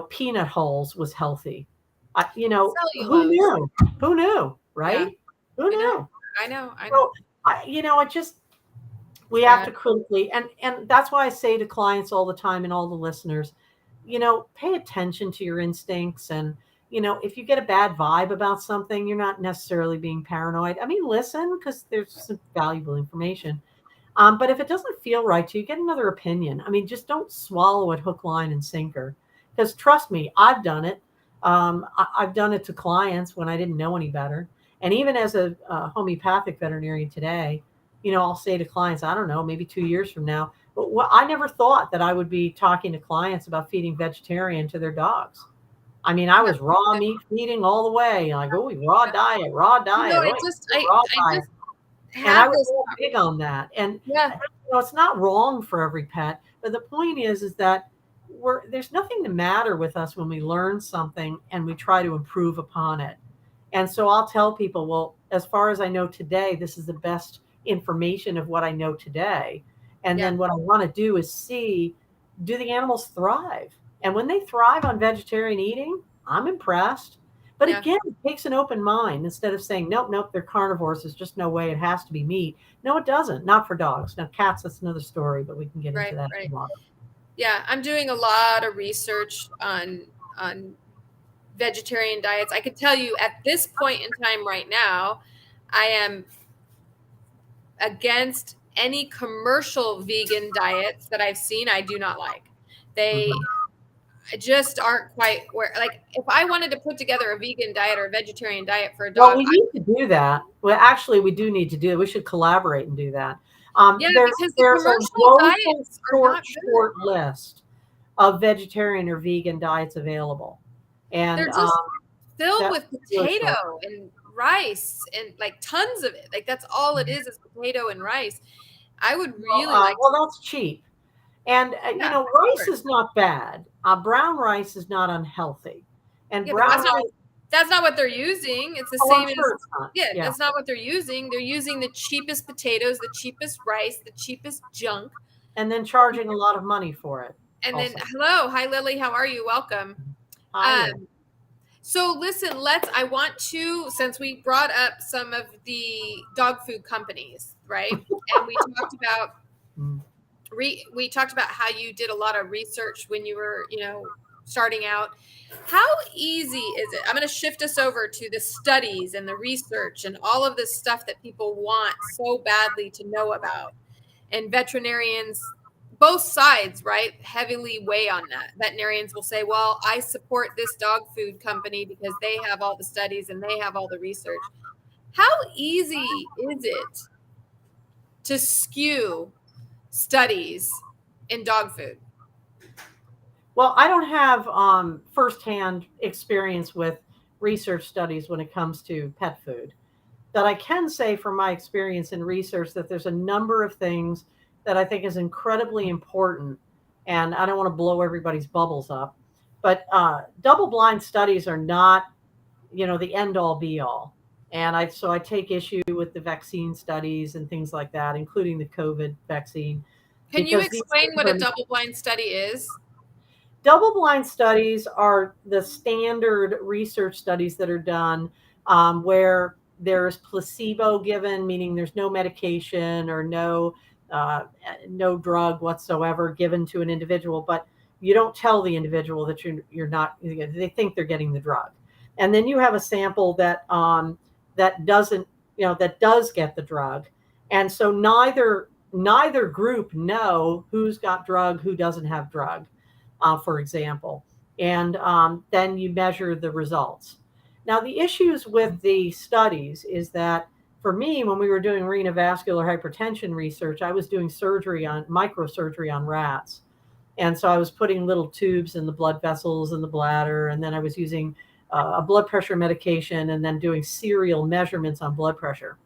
peanut hulls was healthy. Who Cellulose. knew? Who knew? Yeah. Right? Who I know. knew? I know. I know. So I just It's we have bad. to critically, and that's why I say to clients all the time and all the listeners, pay attention to your instincts, and if you get a bad vibe about something, you're not necessarily being paranoid. I mean, listen, because there's some valuable information. But if it doesn't feel right to you, get another opinion. I mean, just don't swallow it hook, line, and sinker. Because trust me, I've done it. I've done it to clients when I didn't know any better. And even as a homeopathic veterinarian today, I'll say to clients, I don't know, maybe 2 years from now, but I never thought that I would be talking to clients about feeding vegetarian to their dogs. I mean, I Yeah. was raw meat feeding all the way. Like, oh, raw diet, raw diet, oh, raw I diet. just And I have was this. real big on that. And Yeah. it's not wrong for every pet, but the point is that there's nothing the matter with us when we learn something and we try to improve upon it. And so I'll tell people, well, as far as I know today, this is the best information of what I know today. And Yeah. then what I want to do is see, do the animals thrive? And when they thrive on vegetarian eating, I'm impressed. But Yeah. again, it takes an open mind instead of saying, nope, nope, they're carnivores. There's just no way it has to be meat. No, it doesn't. Not for dogs. Now, cats, that's another story, but we can get into Right. that Right. tomorrow. Yeah. I'm doing a lot of research on vegetarian diets. I can tell you at this point in time right now, I am against any commercial vegan diets that I've seen. I do not like. They Mhm. just aren't quite where, like, if I wanted to put together a vegan diet or a vegetarian diet for a Well, dog, we need to do that. Well, actually, we do need to do it. We should collaborate and do that. yeah, There, because the there's a commercial woeful diets are not good. short list of vegetarian or vegan diets available, and They're just filled that's with really short. potato and rice and like tons of it. Like that's all it is potato and rice. I would really like to, Well, that's cheap. And, yeah, of rice course. is not bad. Brown rice is not unhealthy. And Yeah, but brown rice, that's not what they're using. It's the oh, I'm same sure as, it's not. yeah, Yeah. that's not what they're using. They're using the cheapest potatoes, the cheapest rice, the cheapest junk. And then charging a lot of money for it And then also. hello, hi Lily, how are you? Welcome. Hi, Lynn. Um, so listen, I want to, since we brought up some of the dog food companies, right? And Mm. we talked about how you did a lot of research when you were, starting out. How easy is it? I'm going to shift us over to the studies and the research and all of this stuff that people want so badly to know about. And veterinarians, both sides, right, heavily weigh on that. Veterinarians will say, well, I support this dog food company because they have all the studies and they have all the research. How easy is it to skew studies in dog food? Well, I don't have firsthand experience with research studies when it comes to pet food. But I can say from my experience in research that there's a number of things that I think is incredibly important. And I don't want to blow everybody's bubbles up, but double blind studies are not, the end all be all. And so I take issue with the vaccine studies and things like that, including the COVID vaccine, Can you because these explain things what a are double blind study is? double blind studies are the standard research studies that are done where there's placebo given, meaning there's no medication or no drug whatsoever given to an individual, but you don't tell the individual that you're not. They think they're getting the drug, and then you have a sample that doesn't, that does get the drug, and so neither group know who's got drug, who doesn't have drug, for example. And then you measure the results. Now, the issues with the studies is that for me, when we were doing renovascular hypertension research, I was doing microsurgery on rats. And so I was putting little tubes in the blood vessels in the bladder, and then I was using a blood pressure medication and then doing serial measurements on blood pressure.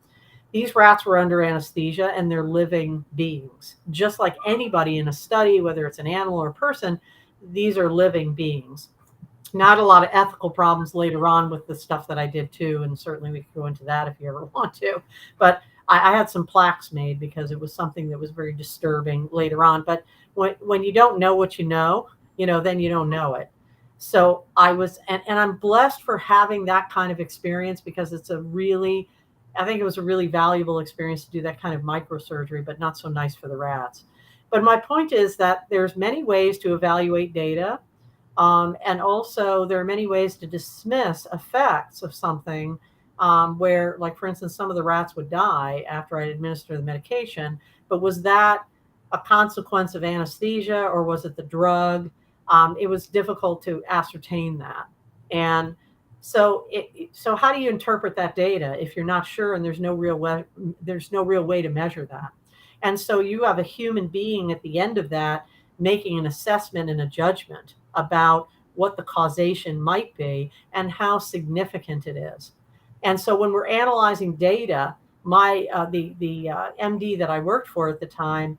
These rats were under anesthesia and they're living beings. Just like anybody in a study, whether it's an animal or a person, these are living beings. Not a lot of ethical problems later on with the stuff that I did too. And certainly we could go into that if you ever want to. But I had some plaques made because it was something that was very disturbing later on. But when you don't know what then you don't know it. So and I'm blessed for having that kind of experience because I think it was a really valuable experience to do that kind of microsurgery, but not so nice for the rats. But my point is that there's many ways to evaluate data. And also, there are many ways to dismiss effects of something where, like, for instance, some of the rats would die after I administer the medication. But was that a consequence of anesthesia or was it the drug? It was difficult to ascertain that. And so how do you interpret that data if you're not sure and there's no real way to measure that? And so you have a human being at the end of that making an assessment and a judgment about what the causation might be and how significant it is. And so when we're analyzing data, my the MD that I worked for at the time,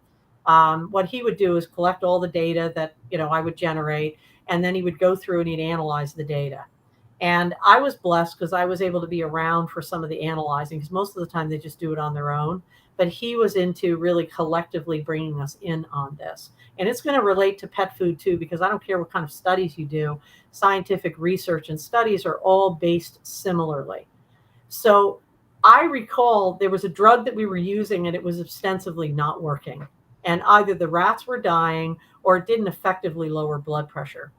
what he would do is collect all the data that I would generate, and then he would go through and he'd analyze the data. And I was blessed because I was able to be around for some of the analyzing, because most of the time they just do it on their own. But he was into really collectively bringing us in on this. And it's going to relate to pet food too, because I don't care what kind of studies you do, scientific research and studies are all based similarly. So I recall there was a drug that we were using and it was ostensibly not working. And either the rats were dying or it didn't effectively lower blood pressure.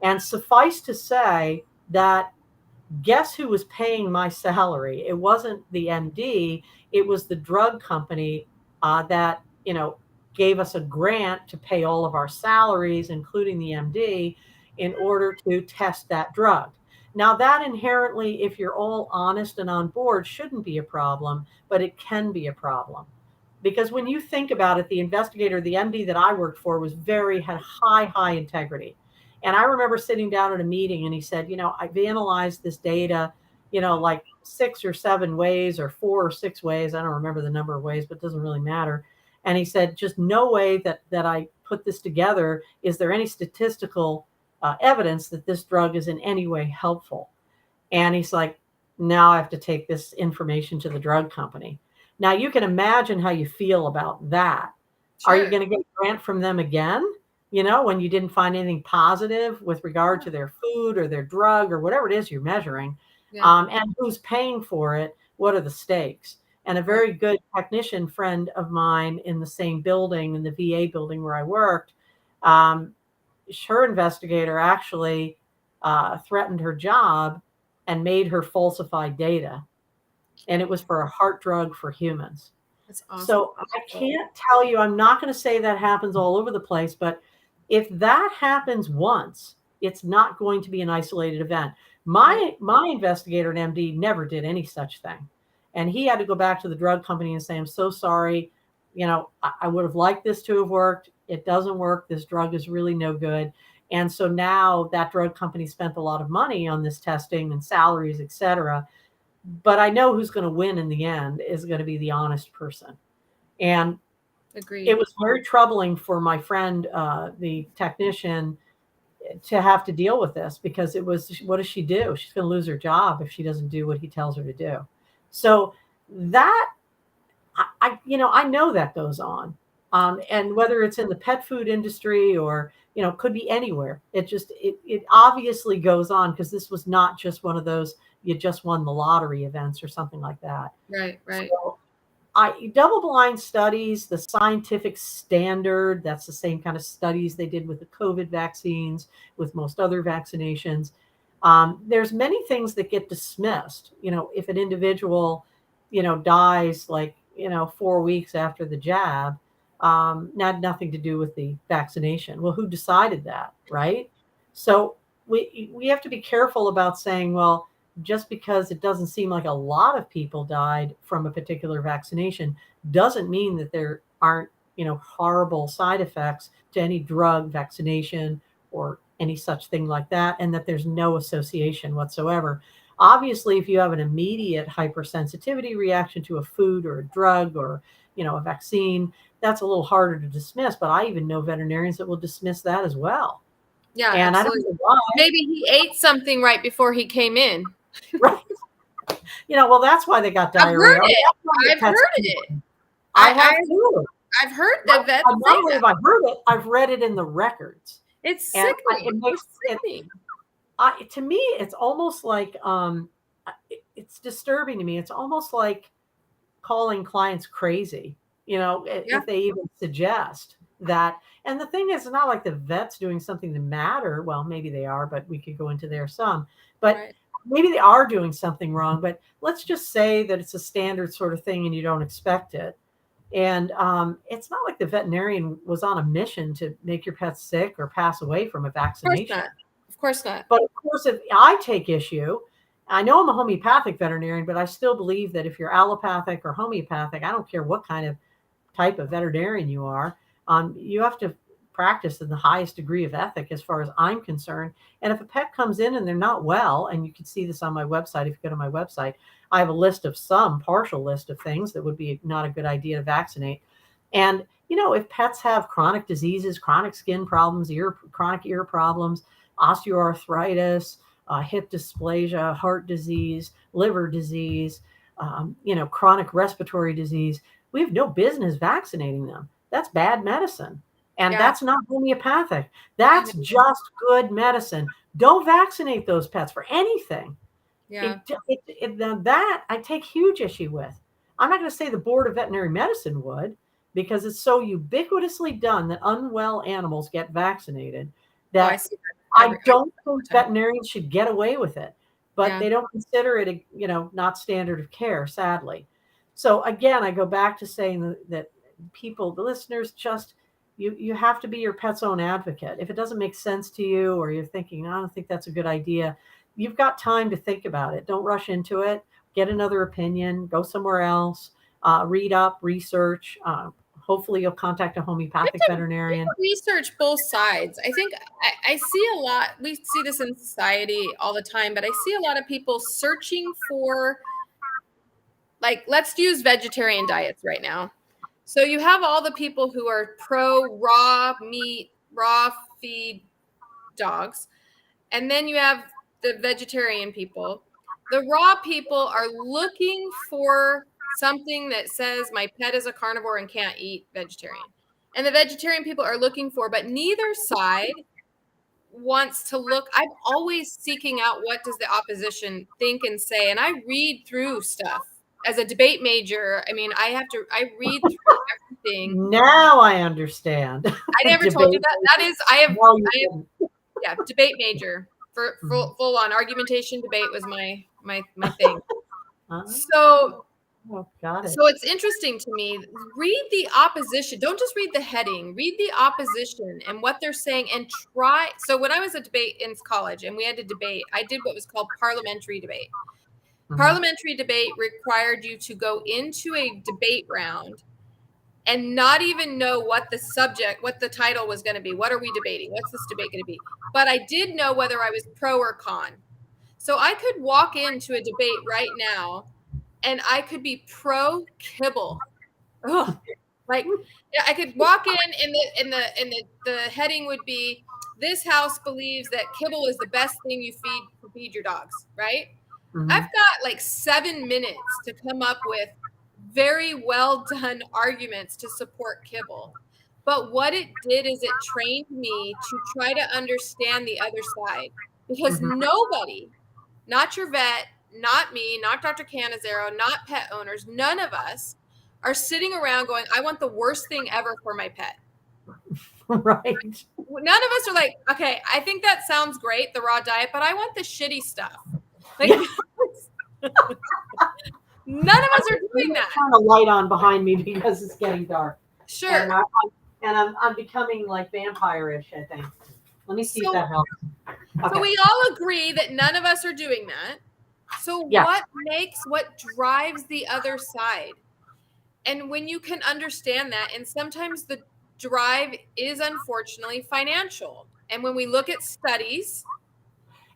And suffice to say that, guess who was paying my salary? It wasn't the MD, it was the drug company that, gave us a grant to pay all of our salaries, including the MD, in order to test that drug. Now, that inherently, if you're all honest and on board, shouldn't be a problem, but it can be a problem. Because when you think about it, the investigator, the MD that I worked for, had high integrity. And I remember sitting down at a meeting and he said, I've analyzed this data, like 6 or 7 ways or 4 or 6 ways. I don't remember the number of ways, but it doesn't really matter. And he said, just no way that I put this together. Is there any statistical evidence that this drug is in any way helpful? And he's like, now I have to take this information to the drug company. Now you can imagine how you feel about that. Are you Sure. going to get a grant from them again? When you didn't find anything positive with regard to their food or their drug or whatever it is you're measuring, Yeah. and who's paying for it? What are the stakes? And a Right. very good technician friend of mine in the same building, in the VA building where I worked, um, her investigator actually threatened her job and made her falsify data. And it was for a heart drug for humans. That's awful. So I can't tell you, I'm not going to say that happens all over the place, but if that happens once, it's not going to be an isolated event. Right. My investigator and MD never did any such thing. And he had to go back to the drug company and say, I'm so sorry. I would have liked this to have worked. It doesn't work. This drug is really no good. And so now that drug company spent a lot of money on this testing and salaries, et cetera. But I know who's going to win in the end is going to be the honest person. And it Agreed. was very troubling for my friend, the technician, to have to deal with this, because it was, what does she do? She's going to lose her job if she doesn't do what he tells her to do. So that I know that goes on. And whether it's in the pet food industry or, could be anywhere. It obviously goes on, because this was not just one of those, you just won the lottery events or something like that. Right. Right. So double blind studies, the scientific standard, that's the same kind of studies they did with the COVID vaccines, with most other vaccinations. There's many things that get dismissed. If an individual, dies like, 4 weeks after the jab, had nothing to do with the vaccination. Well, who decided that, right? So we have to be careful about saying, well, just because it doesn't seem like a lot of people died from a particular vaccination doesn't mean that there aren't, horrible side effects to any drug, vaccination, or any such thing like that, and that there's no association whatsoever. Obviously, if you have an immediate hypersensitivity reaction to a food or a drug or, a vaccine, that's a little harder to dismiss. But I even know veterinarians that will dismiss that as well. Yeah, And I don't absolutely. know why. Maybe he ate something right before he came in. Right. Well, that's why they got I've diarrhea. heard Or it. that's why the I've pets heard keep it. them. I I, have I too. I've heard the vets Not say only that. have I heard it, I've read it in the records. It's And sickening. it makes It's it, sickening. to me, it's almost like, it's disturbing to me. It's almost like calling clients crazy, Yeah. if they even suggest. that. And the thing is, it's not like the vet's doing something to matter. Well, maybe they are, but we could go into there some. But Right. maybe they are doing something wrong. But let's just say that it's a standard sort of thing and you don't expect it. And it's not like the veterinarian was on a mission to make your pet sick or pass away from a Of course vaccination. not. Of course not. But of course, if I take issue, I know I'm a homeopathic veterinarian, but I still believe that if you're allopathic or homeopathic, I don't care what kind of type of veterinarian you are, you have to practice in the highest degree of ethic as far as I'm concerned. And if a pet comes in and they're not well, and you can see this on my website, if you go to my website, I have a list of some partial list of things that would be not a good idea to vaccinate. And, if pets have chronic diseases, chronic skin problems, chronic ear problems, osteoarthritis, hip dysplasia, heart disease, liver disease, chronic respiratory disease, we have no business vaccinating them. That's bad medicine. And Yeah. that's not homeopathic. That's just good medicine. Don't vaccinate those pets for anything. Yeah. That I take huge issue with. I'm not going to say the Board of Veterinary Medicine would, because it's so ubiquitously done that unwell animals get vaccinated Oh, I that see that I don't think time. veterinarians should get away with it. But Yeah. they don't consider it, not standard of care, sadly. So again, I go back to saying that people, the listeners, just you have to be your pet's own advocate. If it doesn't make sense to you, or you're thinking, I don't think that's a good idea, you've got time to think about it. Don't rush into it. Get another opinion. Go somewhere else. Read up, research. Hopefully, you'll contact a homeopathic veterinarian. Research both sides. I think I see a lot. We see this in society all the time, but I see a lot of people searching for, like, let's use vegetarian diets right now. So you have all the people who are pro raw meat, raw feed dogs, and then you have the vegetarian people. The raw people are looking for something that says my pet is a carnivore and can't eat vegetarian. And the vegetarian people are looking for, but neither side wants to look. I'm always seeking out what does the opposition think and say. And I read through stuff as a debate major. I mean, I read through everything. Now I understand. I never told you that. That is, I have, yeah, debate major for full on argumentation. Debate was my thing. So, got it. So it's interesting to me. Read the opposition. Don't just read the heading. Read the opposition and what they're saying, and try. So when I was a debate in college and we had to debate, I did what was called parliamentary debate. Parliamentary debate required you to go into a debate round and not even know what the subject, what the title was going to be. What are we debating? What's this debate going to be? But I did know whether I was pro or con. So I could walk into a debate right now and I could be pro kibble. Ugh. Like, yeah, I could walk in the heading would be, this house believes that kibble is the best thing you feed your dogs, right? I've got like 7 minutes to come up with very well done arguments to support kibble. But what it did is it trained me to try to understand the other side, because nobody, not your vet, not me, not Dr. Canizero, not pet owners, none of us are sitting around going, I want the worst thing ever for my pet. Right. None of us are like, okay, I think that sounds great, the raw diet, but I want the shitty stuff. Like, none of us are doing that. Turn a light on behind me because it's getting dark. Sure. And I'm becoming like vampire-ish, I think. Let me see if that helps. Okay. So we all agree that none of us are doing that. So what drives the other side? And when you can understand that, and sometimes the drive is unfortunately financial. And when we look at studies,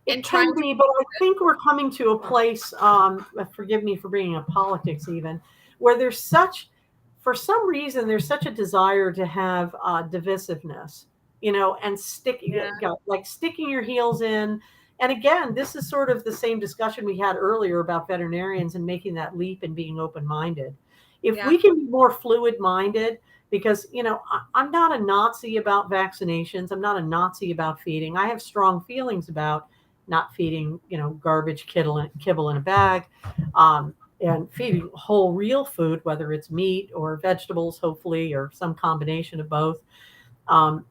it can be, but I think we're coming to a place, forgive me for bringing up politics even, where for some reason, there's such a desire to have divisiveness, and sticking your heels in. And again, this is sort of the same discussion we had earlier about veterinarians and making that leap and being open-minded. If we can be more fluid-minded, because, I'm not a Nazi about vaccinations. I'm not a Nazi about feeding. I have strong feelings about not feeding, garbage kibble in a bag, and feeding whole real food, whether it's meat or vegetables, hopefully, or some combination of both. Um,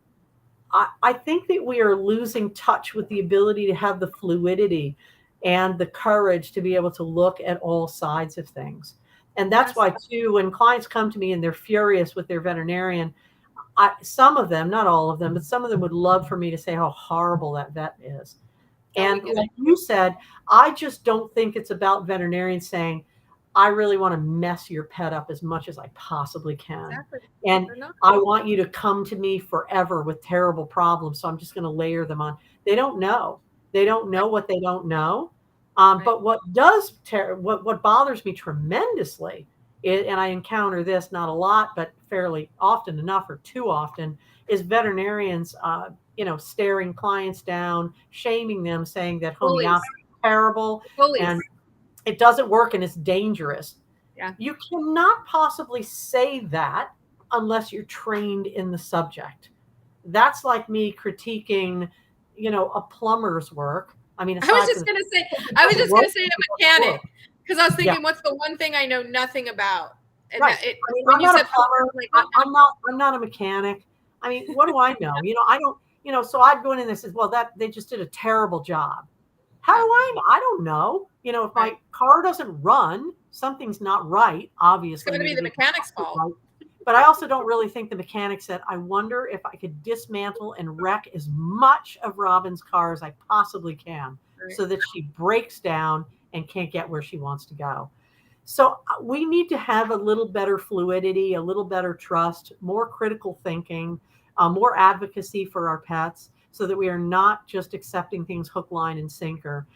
I think that we are losing touch with the ability to have the fluidity and the courage to be able to look at all sides of things. And that's Yes. why, too, when clients come to me and they're furious with their veterinarian, some of them, not all of them, but some of them would love for me to say how horrible that vet is. Oh, we And get it. like you said, I just don't think it's about veterinarians saying, I really want to mess your pet up as much as I possibly can. Exactly. And They're not. I want you to come to me forever with terrible problems. So I'm just going to layer them on. They don't know. They don't Right. know what they don't know. Right. But what bothers me tremendously, and I encounter this not a lot, but fairly often enough or too often, is veterinarians staring clients down, shaming them, saying that Bullies. homeopathy is terrible and Bullies. it doesn't work and it's dangerous. Yeah. You cannot possibly say that unless you're trained in the subject. That's like me critiquing, a plumber's work. I mean, I was aside from just the gonna say, if it I was doesn't just work, gonna say it a doesn't mechanic work. because I was Yeah. thinking, what's the one thing I know nothing about? And Right. that it I mean, when I'm you not a said plumber, plumber. I'm like, oh I'm not a mechanic. I mean, what do I know? I don't, so I'd go in and they says, well, that they just did a terrible job. How no, do yeah, I know? I don't know. If right. my car doesn't run, something's not right. It's Obviously, gonna be maybe the they mechanic's constructed fault. right. But I also don't really think the mechanic said, I wonder if I could dismantle and wreck as much of Robin's car as I possibly can Right. so that she breaks down and can't get where she wants to go. So we need to have a little better fluidity, a little better trust, more critical thinking, more advocacy for our pets so that we are not just accepting things hook, line, and sinker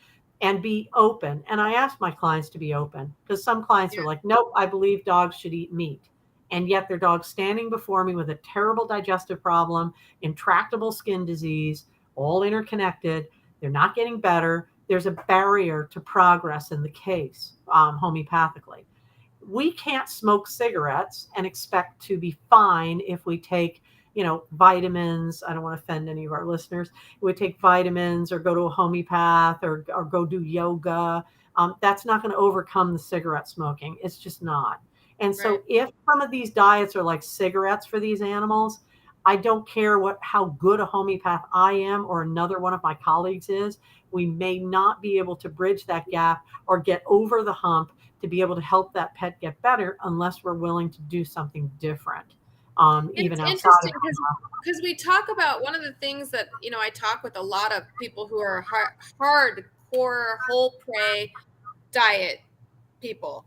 and be open. And I ask my clients to be open because some clients Yeah. are like, nope, I believe dogs should eat meat. And yet their dog's standing before me with a terrible digestive problem, intractable skin disease, all interconnected. They're not getting better. There's a barrier to progress in the case homeopathically. We can't smoke cigarettes and expect to be fine if we take, vitamins. I don't want to offend any of our listeners. We take vitamins or go to a homeopath or go do yoga. That's not going to overcome the cigarette smoking. It's just not. And Right. so if some of these diets are like cigarettes for these animals, I don't care how good a homeopath I am or another one of my colleagues is. We may not be able to bridge that gap or get over the hump to be able to help that pet get better unless we're willing to do something different, It's even outside of interesting because we talk about one of the things that I talk with a lot of people who are hardcore whole prey diet people.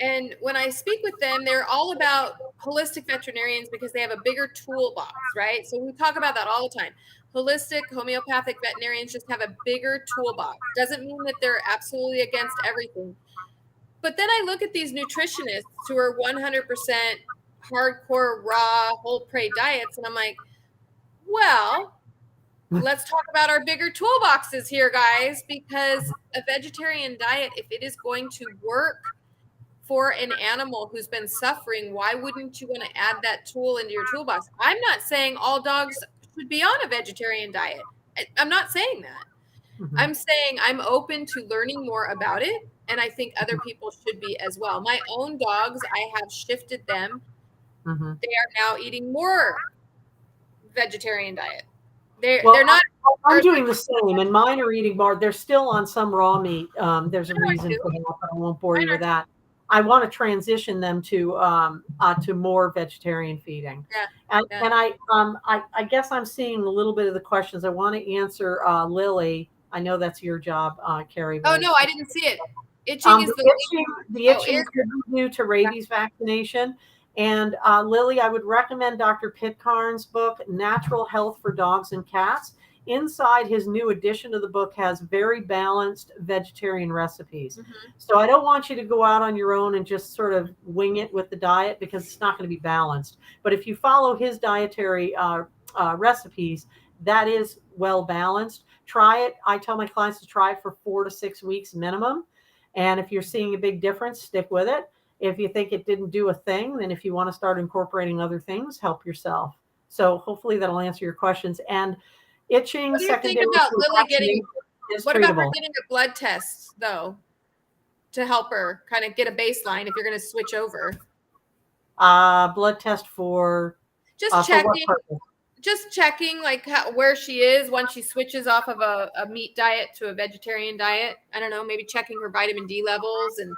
And when I speak with them, they're all about holistic veterinarians because they have a bigger toolbox, right? So we talk about that all the time. Holistic homeopathic veterinarians just have a bigger toolbox. Doesn't mean that they're absolutely against everything. But then I look at these nutritionists who are 100% hardcore raw whole prey diets and I'm like, well, let's talk about our bigger toolboxes here, guys, because a vegetarian diet, if it is going to work for an animal who's been suffering, why wouldn't you want to add that tool into your toolbox? I'm not saying all dogs should be on a vegetarian diet. I'm not saying that. Mhm, I'm saying I'm open to learning more about it. And I think other people should be as well. My own dogs, I have shifted them. mhm. They are now eating more vegetarian diet. They're Well, not, I'm or doing the same, and mine are eating more. They're still on some raw meat. There's a mine are reason too. for that, but I won't bore Mine you are with too. that. I want to transition them to more vegetarian feeding, Yeah. Yeah. and I guess I'm seeing a little bit of the questions. I want to answer Lily. I know that's your job, Carrie, but Oh no, I didn't see it. Itching um, is the the itching, the oh itching is could be due to yeah. rabies vaccination. And Lily, I would recommend Dr. Pitcairn's book, Natural Health for Dogs and Cats. Inside his new edition of the book has very balanced vegetarian recipes. Mm-hmm. So I don't want you to go out on your own and just sort of wing it with the diet because it's not going to be balanced. But if you follow his dietary recipes, that is well balanced. Try it. I tell my clients to try it for 4 to 6 weeks minimum. And if you're seeing a big difference, stick with it. If you think it didn't do a thing, then if you want to start incorporating other things, help yourself. So hopefully that'll answer your questions. And itching What do you think secondary about to Lily getting? vaccination is What about her treatable. getting a blood test though to help her kind of get a baseline if you're going to switch over? Blood test Just for what checking, purpose? just checking like where she is once she switches off of a meat diet to a vegetarian diet. I don't know, maybe checking her vitamin D levels and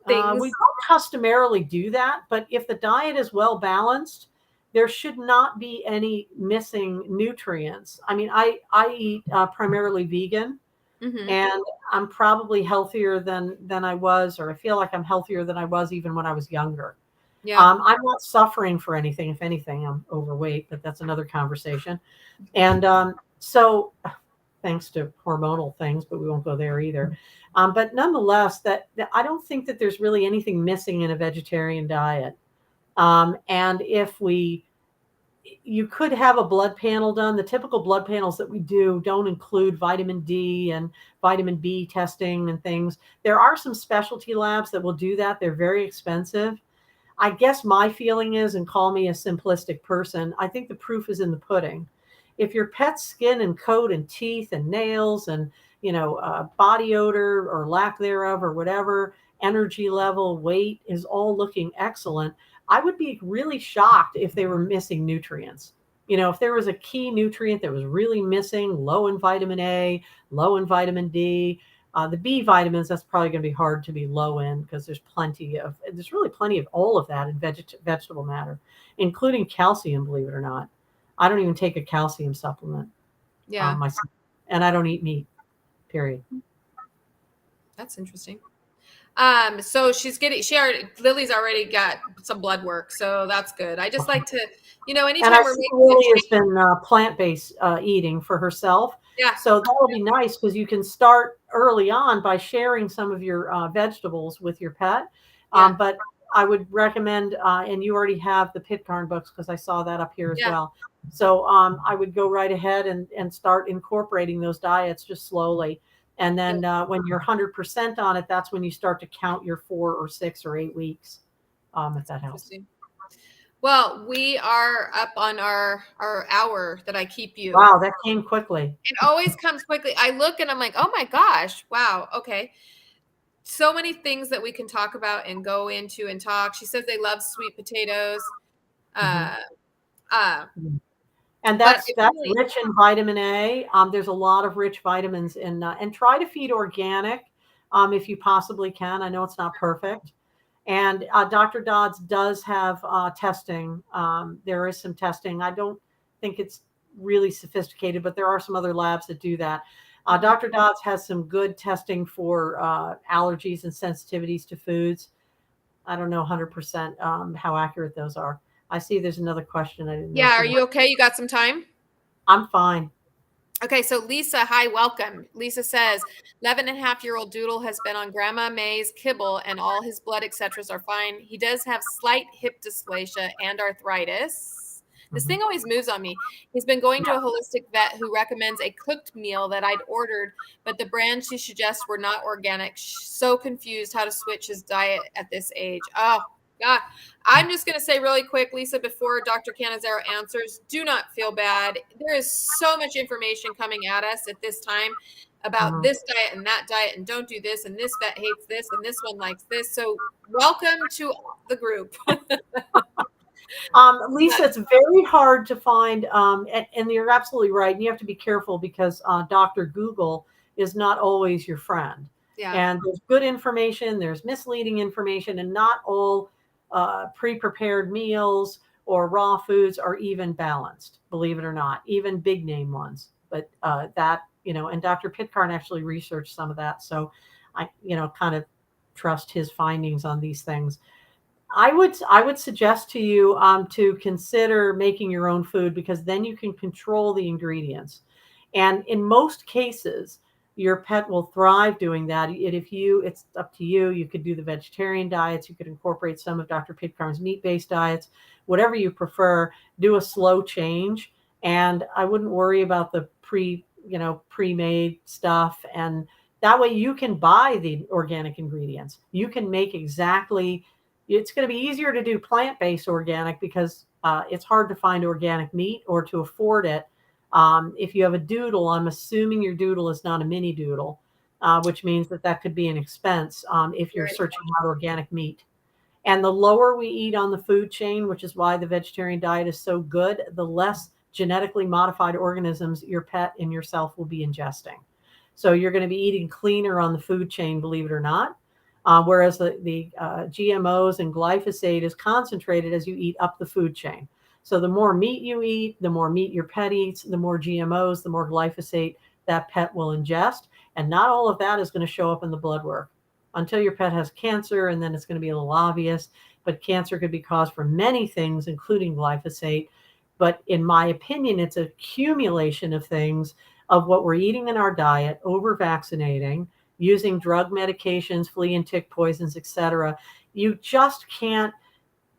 things. We don't customarily do that, but if the diet is well balanced, there should not be any missing nutrients. I mean, I eat primarily vegan, Mm-hmm. and I'm probably healthier than I was, or I feel like I'm healthier than I was even when I was younger. Yeah. I'm not suffering for anything. If anything, I'm overweight, but that's another conversation. And so, thanks to hormonal things, but we won't go there either. But nonetheless, that I don't think that there's really anything missing in a vegetarian diet. And if you could have a blood panel done. The typical blood panels that we do don't include vitamin D and vitamin B testing and things. There are some specialty labs that will do that. They're very expensive. I guess my feeling is, and call me a simplistic person, I think the proof is in the pudding. If your pet's skin and coat and teeth and nails and body odor or lack thereof or whatever, energy level, weight is all looking excellent, I would be really shocked if they were missing nutrients. If there was a key nutrient that was really missing, low in vitamin A, low in vitamin D, the B vitamins, that's probably going to be hard to be low in because there's really plenty of all of that in vegetable matter, including calcium, believe it or not. I don't even take a calcium supplement Yeah. myself, and I don't eat meat, period. That's interesting. So Lily's already got some blood work, so that's good. I just like to, And I anytime we're see making a Lily has change. been plant-based eating for herself. Yeah. So that will be nice because you can start early on by sharing some of your vegetables with your pet. Yeah. But I would recommend, and you already have the Pitcairn books because I saw that up here as Yeah. well. So I would go right ahead and start incorporating those diets just slowly. And then when you're 100% on it, that's when you start to count your 4 or 6 or 8 weeks, if that helps. Well, we are up on our hour that I keep you. Wow, that came quickly. It always comes quickly. I look and I'm like, oh my gosh, wow, okay. So many things that we can talk about and go into and talk. She says they love sweet potatoes. Uh, uh, And but that's rich in vitamin A. There's a lot of rich vitamins in, and try to feed organic if you possibly can. I know it's not perfect. And Dr. Dodds does have testing. There is some testing. I don't think it's really sophisticated, but there are some other labs that do that. Dr. Dodds has some good testing for allergies and sensitivities to foods. I don't know 100% how accurate those are. I see there's another question. I didn't know. Yeah, are you okay? You got some time? I'm fine. Okay, so Lisa, hi, welcome. Lisa says, 11-and-a-half-year-old Doodle has been on Grandma May's kibble and all his blood etc. are fine. He does have slight hip dysplasia and arthritis. This thing always moves on me. He's been going to a holistic vet who recommends a cooked meal that I'd ordered, but the brands she suggests were not organic. So confused how to switch his diet at this age. Oh, God. I'm just going to say really quick, Lisa, before Dr. Canizaro answers, do not feel bad. There is so much information coming at us at this time about this diet and that diet, and don't do this, and this vet hates this, and this one likes this. So welcome to the group. Lisa, it's very hard to find, and you're absolutely right. And you have to be careful because Dr. Google is not always your friend. Yeah. And there's good information, there's misleading information, and not all pre-prepared meals or raw foods are even balanced, believe it or not, even big name ones. But and Dr. Pitcairn actually researched some of that. So I, kind of trust his findings on these things. I would suggest to you to consider making your own food because then you can control the ingredients. And in most cases, your pet will thrive doing that. It's up to you. You could do the vegetarian diets. You could incorporate some of Dr. Pitcairn's meat-based diets, whatever you prefer. Do a slow change, and I wouldn't worry about the pre-made stuff. And that way, you can buy the organic ingredients. You can make exactly. It's going to be easier to do plant-based organic because it's hard to find organic meat or to afford it. If you have a doodle, I'm assuming your doodle is not a mini doodle, which means that could be an expense if you're searching out organic meat. And the lower we eat on the food chain, which is why the vegetarian diet is so good, the less genetically modified organisms your pet and yourself will be ingesting. So you're going to be eating cleaner on the food chain, believe it or not. Whereas the GMOs and glyphosate is concentrated as you eat up the food chain. So the more meat you eat, the more meat your pet eats, the more GMOs, the more glyphosate that pet will ingest. And not all of that is going to show up in the blood work until your pet has cancer, and then it's going to be a little obvious. But cancer could be caused from many things, including glyphosate. But in my opinion, it's a accumulation of things of what we're eating in our diet, over vaccinating, using drug medications, flea and tick poisons, etc. You just can't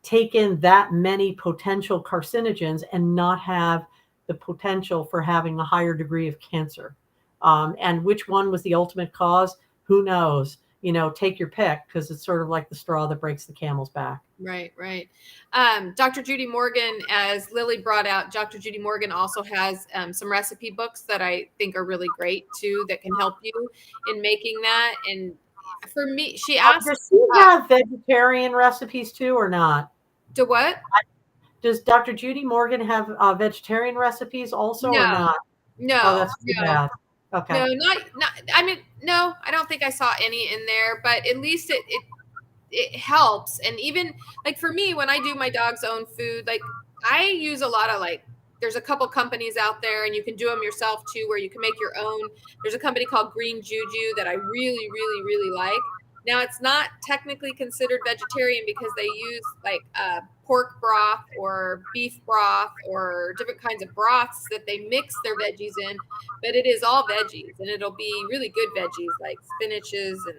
take in that many potential carcinogens and not have the potential for having a higher degree of cancer. And which one was the ultimate cause? Who knows? Take your pick, because it's sort of like the straw that breaks the camel's back. Right, right. Dr. Judy Morgan, as Lily brought out, Dr. Judy Morgan also has some recipe books that I think are really great too, that can help you in making that. And for me, she asked, Does she have vegetarian recipes too, or not? to what? Does Dr. Judy Morgan have vegetarian recipes also, or No, not? Oh, no, that's too no. bad. Okay. No, not. I mean, no, I don't think I saw any in there. But at least it helps. And even like for me, when I do my dog's own food, like I use a lot of like. There's a couple companies out there, and you can do them yourself too, where you can make your own. There's a company called Green Juju that I really, really, really like. Now it's not technically considered vegetarian because they use like pork broth or beef broth or different kinds of broths that they mix their veggies in, but it is all veggies, and it'll be really good veggies like spinaches and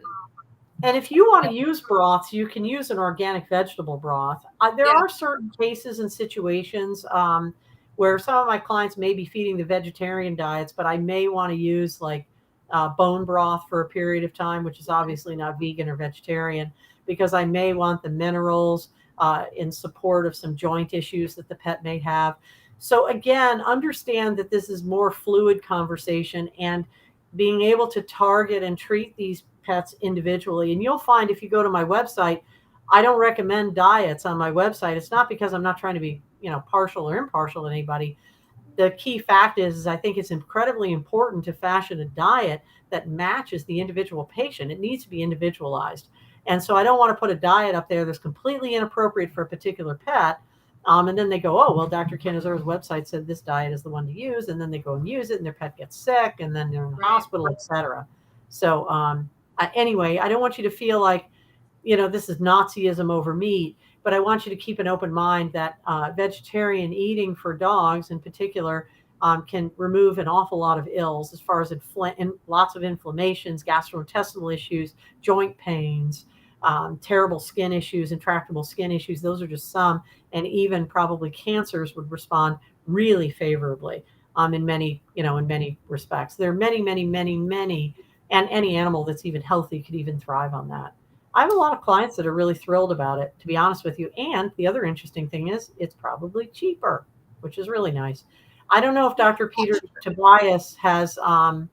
And if you want to use broths, you can use an organic vegetable broth. There yeah, are certain cases and situations where some of my clients may be feeding the vegetarian diets, but I may want to use like bone broth for a period of time, which is obviously not vegan or vegetarian, because I may want the minerals in support of some joint issues that the pet may have. So again, understand that this is more fluid conversation, and being able to target and treat these pets individually. And you'll find, if you go to my website, I don't recommend diets on my website. It's not because I'm not trying to be, partial or impartial to anybody. The key fact is I think it's incredibly important to fashion a diet that matches the individual patient. It needs to be individualized. And so I don't want to put a diet up there that's completely inappropriate for a particular pet. And then they go, oh, well, Dr. Canizer's website said this diet is the one to use. And then they go and use it, and their pet gets sick, and then they're in the hospital, etc. So anyway, I don't want you to feel like, this is Nazism over meat, but I want you to keep an open mind that vegetarian eating for dogs in particular can remove an awful lot of ills, as far as lots of inflammations, gastrointestinal issues, joint pains, terrible skin issues, intractable skin issues. Those are just some, and even probably cancers would respond really favorably in many respects. There are many, many, many, many, and any animal that's even healthy could even thrive on that. I have a lot of clients that are really thrilled about it, to be honest with you. And the other interesting thing is it's probably cheaper, which is really nice. I don't know if Dr. Peter Tobias has, I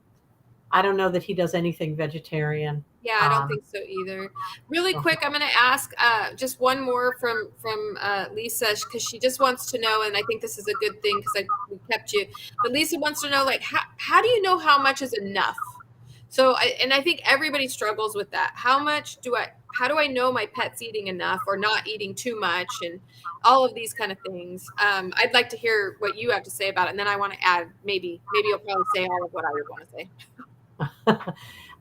don't know that he does anything vegetarian. yeah, I don't think so either. Really quick, I'm going to ask just one more from Lisa, because she just wants to know, and I think this is a good thing because we kept you. But Lisa wants to know, like, how do you know how much is enough? So, I think everybody struggles with that. How do I know my pet's eating enough or not eating too much, and all of these kind of things? I'd like to hear what you have to say about it, and then I want to add, maybe you'll probably say all of what I would want to say.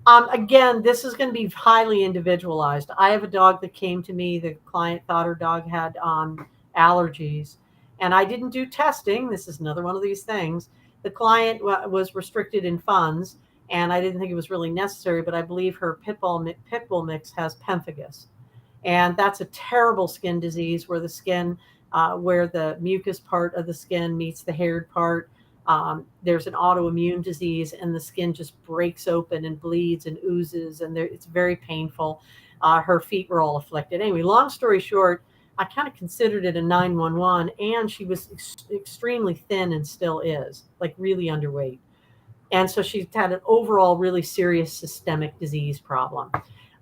Again, this is going to be highly individualized. I have a dog that came to me. The client thought her dog had allergies, and I didn't do testing. This is another one of these things. The client was restricted in funds, and I didn't think it was really necessary, but I believe her pit bull mix has pemphigus. And that's a terrible skin disease where the skin, where the mucus part of the skin meets the haired part. There's an autoimmune disease, and the skin just breaks open and bleeds and oozes, and it's very painful. Her feet were all afflicted. Anyway, long story short, I kind of considered it a 911, and she was extremely thin and still is, like really underweight. And so she's had an overall really serious systemic disease problem.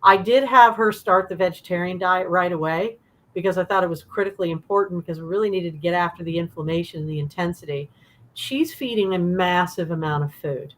I did have her start the vegetarian diet right away because I thought it was critically important because we really needed to get after the inflammation and the intensity. She's feeding a massive amount of food,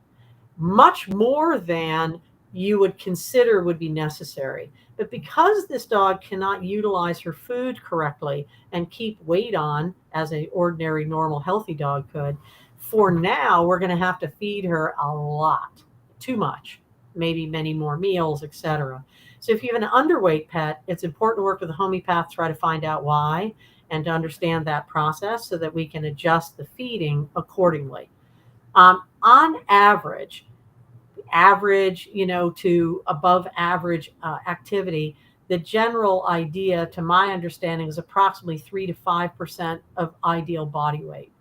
much more than you would consider would be necessary. But because this dog cannot utilize her food correctly and keep weight on as an ordinary, normal, healthy dog could, for now, we're going to have to feed her a lot, too much, maybe many more meals, etc. So if you have an underweight pet, it's important to work with a homeopath, try to find out why, and to understand that process so that we can adjust the feeding accordingly. On average, to above average activity, the general idea, to my understanding, is approximately 3 to 5% of ideal body weight.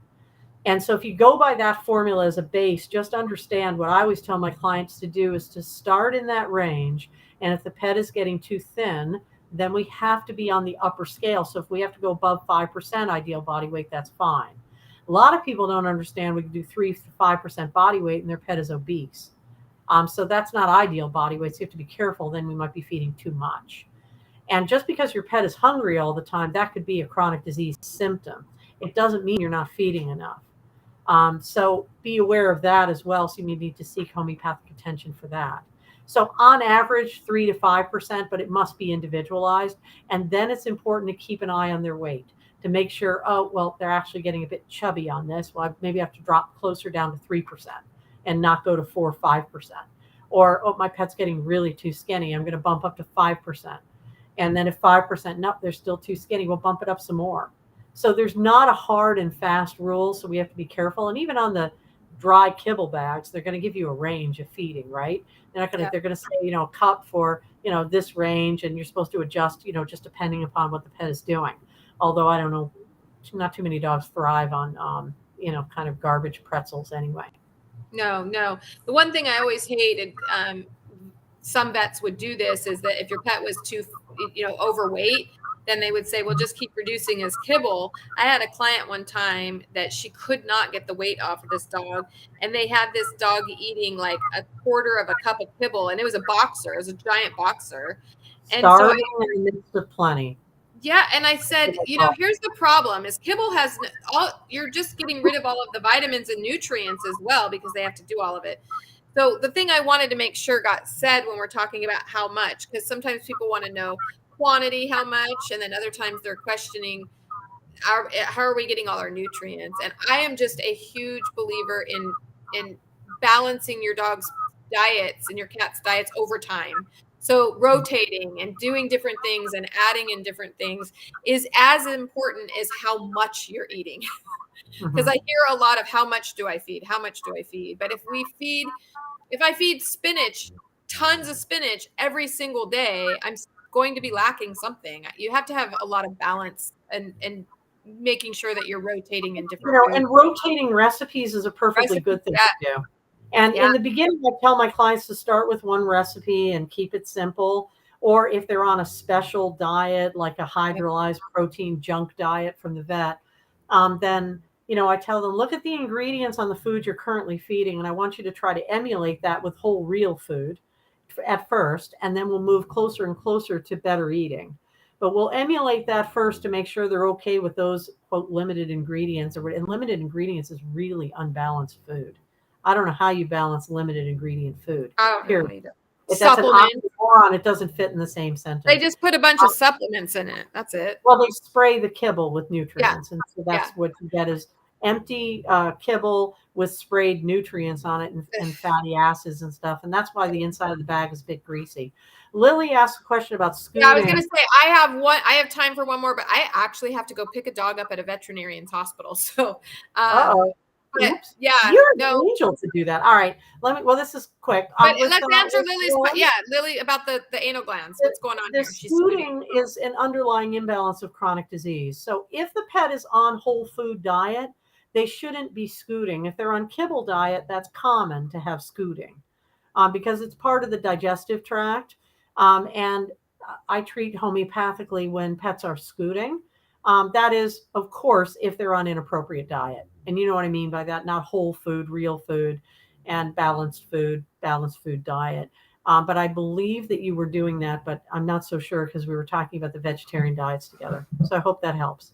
And so if you go by that formula as a base, just understand what I always tell my clients to do is to start in that range. And if the pet is getting too thin, then we have to be on the upper scale. So if we have to go above 5% ideal body weight, that's fine. A lot of people don't understand we can do 3 to 5% body weight and their pet is obese. So that's not ideal body weight. So you have to be careful. Then we might be feeding too much. And just because your pet is hungry all the time, that could be a chronic disease symptom. It doesn't mean you're not feeding enough. So be aware of that as well. So you need to seek homeopathic attention for that. So on average, 3 to 5%, but it must be individualized. And then it's important to keep an eye on their weight to make sure, oh, well, they're actually getting a bit chubby on this. Well, maybe I have to drop closer down to 3% and not go to 4 or 5%. Or, oh, my pet's getting really too skinny. I'm going to bump up to 5%. And then if 5%, nope, they're still too skinny, we'll bump it up some more. So there's not a hard and fast rule. So we have to be careful. And even on the dry kibble bags, they're going to give you a range of feeding, right? They're not going to, Yeah. they're going to say, a cup for, this range, and you're supposed to adjust, just depending upon what the pet is doing. Although I don't know, not too many dogs thrive on, kind of garbage pretzels anyway. No. The one thing I always hated, some vets would do this, is that if your pet was too, overweight, then they would say, well, just keep reducing his kibble. I had a client one time that she could not get the weight off of this dog. And they had this dog eating like a quarter of a cup of kibble. And it was a boxer, it was a giant boxer. And so Starving in the midst of plenty. yeah, and I said, here's the problem: is kibble has you're just getting rid of all of the vitamins and nutrients as well because they have to do all of it. So the thing I wanted to make sure got said when we're talking about how much, because sometimes people want to know quantity, how much, and then other times they're questioning how are we getting all our nutrients. And I am just a huge believer in balancing your dog's diets and your cat's diets over time. So rotating and doing different things and adding in different things is as important as how much you're eating. Because Mhm. I hear a lot of how much do I feed? How much do I feed? But if I feed spinach, tons of spinach every single day, I'm going to be lacking something. You have to have a lot of balance and making sure that you're rotating in different foods. And rotating recipes is a perfectly Recipes, good thing yeah, to do. And yeah, in the beginning, I tell my clients to start with one recipe and keep it simple. Or if they're on a special diet, like a hydrolyzed protein junk diet from the vet, then I tell them, look at the ingredients on the food you're currently feeding, and I want you to try to emulate that with whole real food at first, and then we'll move closer and closer to better eating. But we'll emulate that first to make sure they're okay with those, quote, limited ingredients. And limited ingredients is really unbalanced food. I don't know how you balance limited ingredient food, I don't know period. either. If that's an Supplements. oxymoron, it doesn't fit in the same They sentence. just put a bunch of supplements in it. That's it. Well, they spray the kibble with Yeah, nutrients, and so yeah. that's what you get is empty kibble with sprayed nutrients on it and fatty acids and stuff. And that's why the inside of the bag is a bit greasy. Lily asked a question about Yeah, I was scooting. gonna say I have time for one more, but I actually have to go pick a dog up at a veterinarian's hospital. So Uh-oh. but Oops. yeah, You're an no. angel to do that. All right. Well, this is quick. But With let's answer Lily's one, yeah, Lily, about the anal glands. What's going on the here? She's scooting. scooting is an underlying imbalance of chronic disease. So if the pet is on whole food diet, they shouldn't be scooting. If they're on kibble diet, that's common to have scooting because it's part of the digestive tract. And I treat homeopathically when pets are scooting. That is, of course, if they're on inappropriate diet. And you know what I mean by that, not whole food, real food, and balanced food diet. But I believe that you were doing that, but I'm not so sure because we were talking about the vegetarian diets together. So I hope that helps.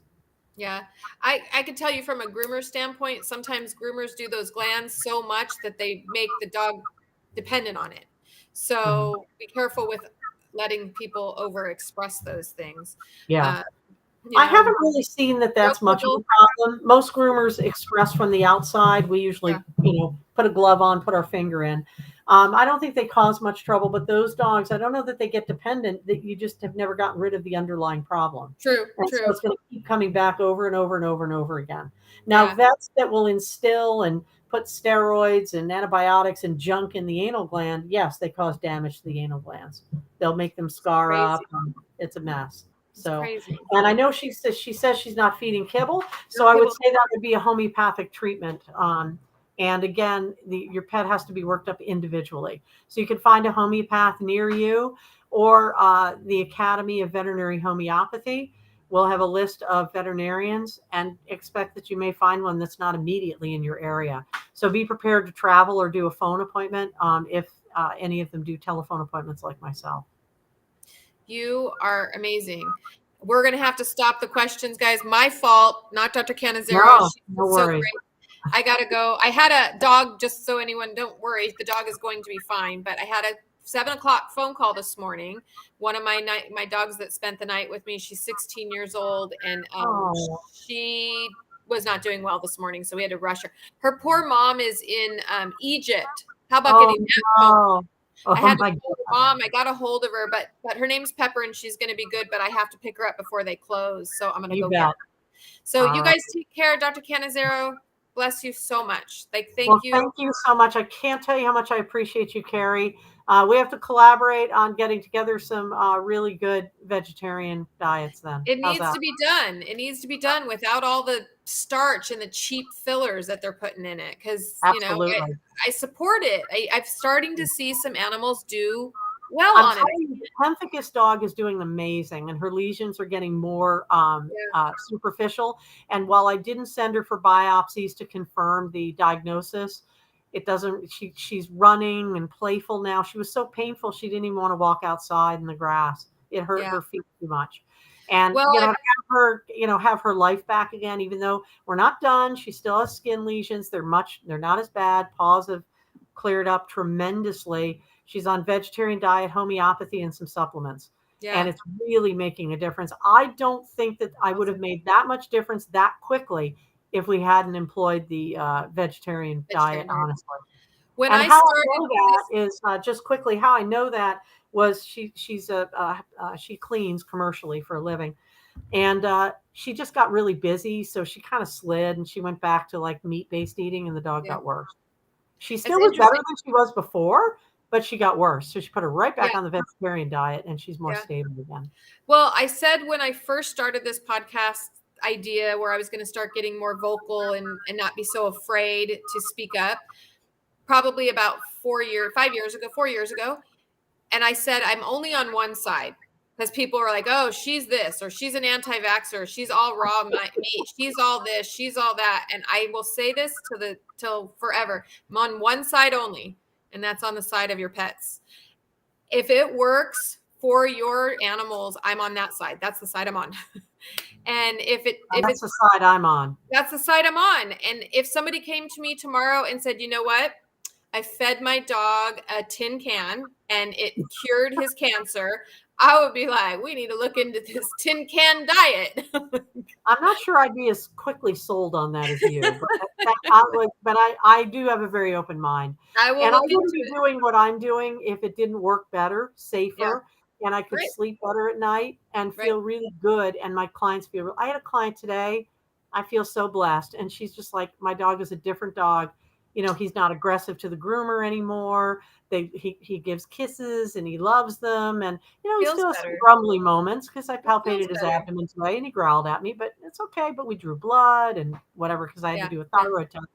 Yeah. I can tell you from a groomer standpoint, sometimes groomers do those glands so much that they make the dog dependent on it. Mhm. So be careful with letting people over express those things. Yeah. Uh, you I know, haven't really seen that no that's much of a kibble. problem. Most groomers express from the outside. We Yeah, usually, put a glove on, put our finger in. I don't think they cause much trouble, but those dogs, I don't know that they get dependent, that you just have never gotten rid of the underlying problem. true, And so true. it's going to keep coming back over and over and over and over again. Now, Yeah, vets that will instill and put steroids and antibiotics and junk in the anal gland, yes, they cause damage to the anal glands. They'll make them it's scar up. crazy. It's a mess. It's So, crazy. and I know she says she's not feeding kibble, No so I would kibble. say that would be a homeopathic treatment. And again, your pet has to be worked up individually. So you can find a homeopath near you, or the Academy of Veterinary Homeopathy will have a list of veterinarians, and expect that you may find one that's not immediately in your area. So be prepared to travel or do a phone appointment, if any of them do telephone appointments like myself. You are amazing. We're going to have to stop the questions, guys. My fault, not Dr. Canizero. No, She no was so worries. great. I gotta go. I had a dog, just so anyone don't worry, the dog is going to be fine. But I had a 7 o'clock phone call this morning. One of my dogs that spent the night with me, she's 16 years old, and Oh, she was not doing well this morning, so we had to rush her. Her poor mom is in Egypt. How about oh getting that phone? no. I Oh had to my call her God. mom. I got a hold of her, but her name's Pepper, and she's going to be good. But I have to pick her up before they close, so I'm going to You go get bet. her. So All you right. guys take care, Dr. Canizero. Bless you so much. Like, thank Well, you. thank you so much. I can't tell you how much I appreciate you, Carrie. We have to collaborate on getting together some really good vegetarian diets then. It How's needs that? to be done. It needs to be done without all the starch and the cheap fillers that they're putting in it. Because Absolutely. I support it. I'm starting to see some animals do well I'm on it. telling you, the pemphigus dog is doing amazing, and her lesions are getting more Yeah, superficial. And while I didn't send her for biopsies to confirm the diagnosis, it doesn't. She's running and playful now. She was so painful she didn't even want to walk outside in the grass. It hurt yeah. her feet too much. And Well, to have her, have her life back again, even though we're not done. She still has skin lesions. They're not as bad. Paws have cleared up tremendously. She's on vegetarian diet, homeopathy, and some supplements. And yeah. it's really making a difference. I don't think that I would have Awesome. made that much difference that quickly if we hadn't employed the vegetarian diet, Vegetarian diet. honestly. When And I how I started know this, that is, just quickly, how I know that was she cleans commercially for a living. And she just got really busy. So she kind of slid and she went back to like meat based eating, and the dog yeah, got worse. She it's still was better interesting. than she was before, but she got worse. So she put her right Yeah, back on the vegetarian diet, and she's more yeah. stable again. Well, I said when I first started this podcast idea where I was going to start getting more vocal and not be so afraid to speak up, probably about 5 years ago, 4 years ago. And I said, I'm only on one side because people are like, oh, she's this, or she's an anti vaxxer. She's all raw meat. She's all this. She's all that. And I will say this till forever. I'm on one side only, and that's on the side of your pets. If it works for your animals, I'm on that side. That's the side I'm on. And And if that's it's the side I'm on. that's the side I'm on. And if somebody came to me tomorrow and said, you know what? I fed my dog a tin can and it cured his cancer, I would be like, we need to look into this tin can diet. I'm not sure I'd be as quickly sold on that as you, but I do have a very open mind. I will And I look into wouldn't be it. doing what I'm doing if it didn't work better, Yeah. safer, and I could Right. sleep better at night and Right. feel really good. And my clients feel, I had a client today, I feel so blessed. And she's just like, my dog is a different dog. He's not aggressive to the groomer anymore. He gives kisses and he loves them. And he Feels still has some better. grumbly moments because I It feels palpated his better. abdomen today and he growled at me, but it's okay. But we drew blood and whatever because I had to Yeah. do a Yeah. thyroid test.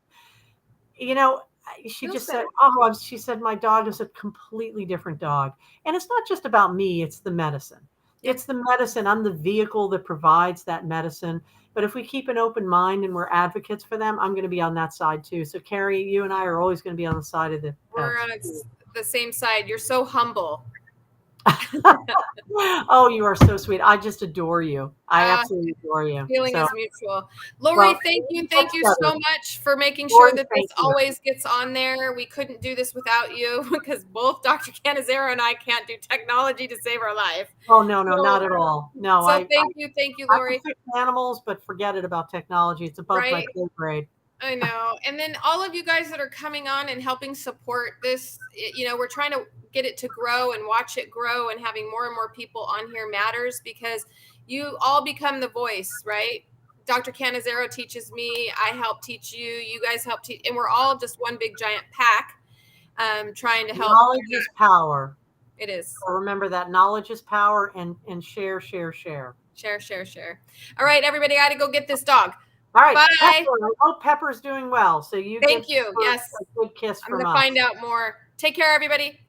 You know, she Feels just said, better. she said, my dog is a completely different dog. And it's not just about me, it's the medicine. Yeah. It's the medicine. I'm the vehicle that provides that medicine. But if we keep an open mind and we're advocates for them, I'm going to be on that side too. So, Carrie, you and I are always going to be on the side of the We're pets. on the same side. You're so humble. Oh, you are so sweet. I just adore you. I Uh, absolutely adore you. Feeling So, is mutual. Lori, well, thank you. we get Thank you together. so much for making sure Lori, that this thank you. always gets on there. We couldn't do this without you because both Dr. Canizero and I can't do technology to save our life. Oh, no, no, So, not at all. No, so thank you, I can Lori. fix animals, but forget it about technology. It's above my Right? pay grade. I know. And then all of you guys that are coming on and helping support this, we're trying to get it to grow and watch it grow, and having more and more people on here matters because you all become the voice, right? Dr. Canizero teaches me, I help teach you, you guys help teach, and we're all just one big giant pack trying to help. Knowledge is power. It is. So remember that knowledge is power, and share, share, share. Share, share, share. All right, everybody, I got to go get this dog. All right, Pepper. Bye. I hope Pepper's doing well. So you Thank get you. her Yes. a good kiss I'm from going to us. find out more. Take care, everybody.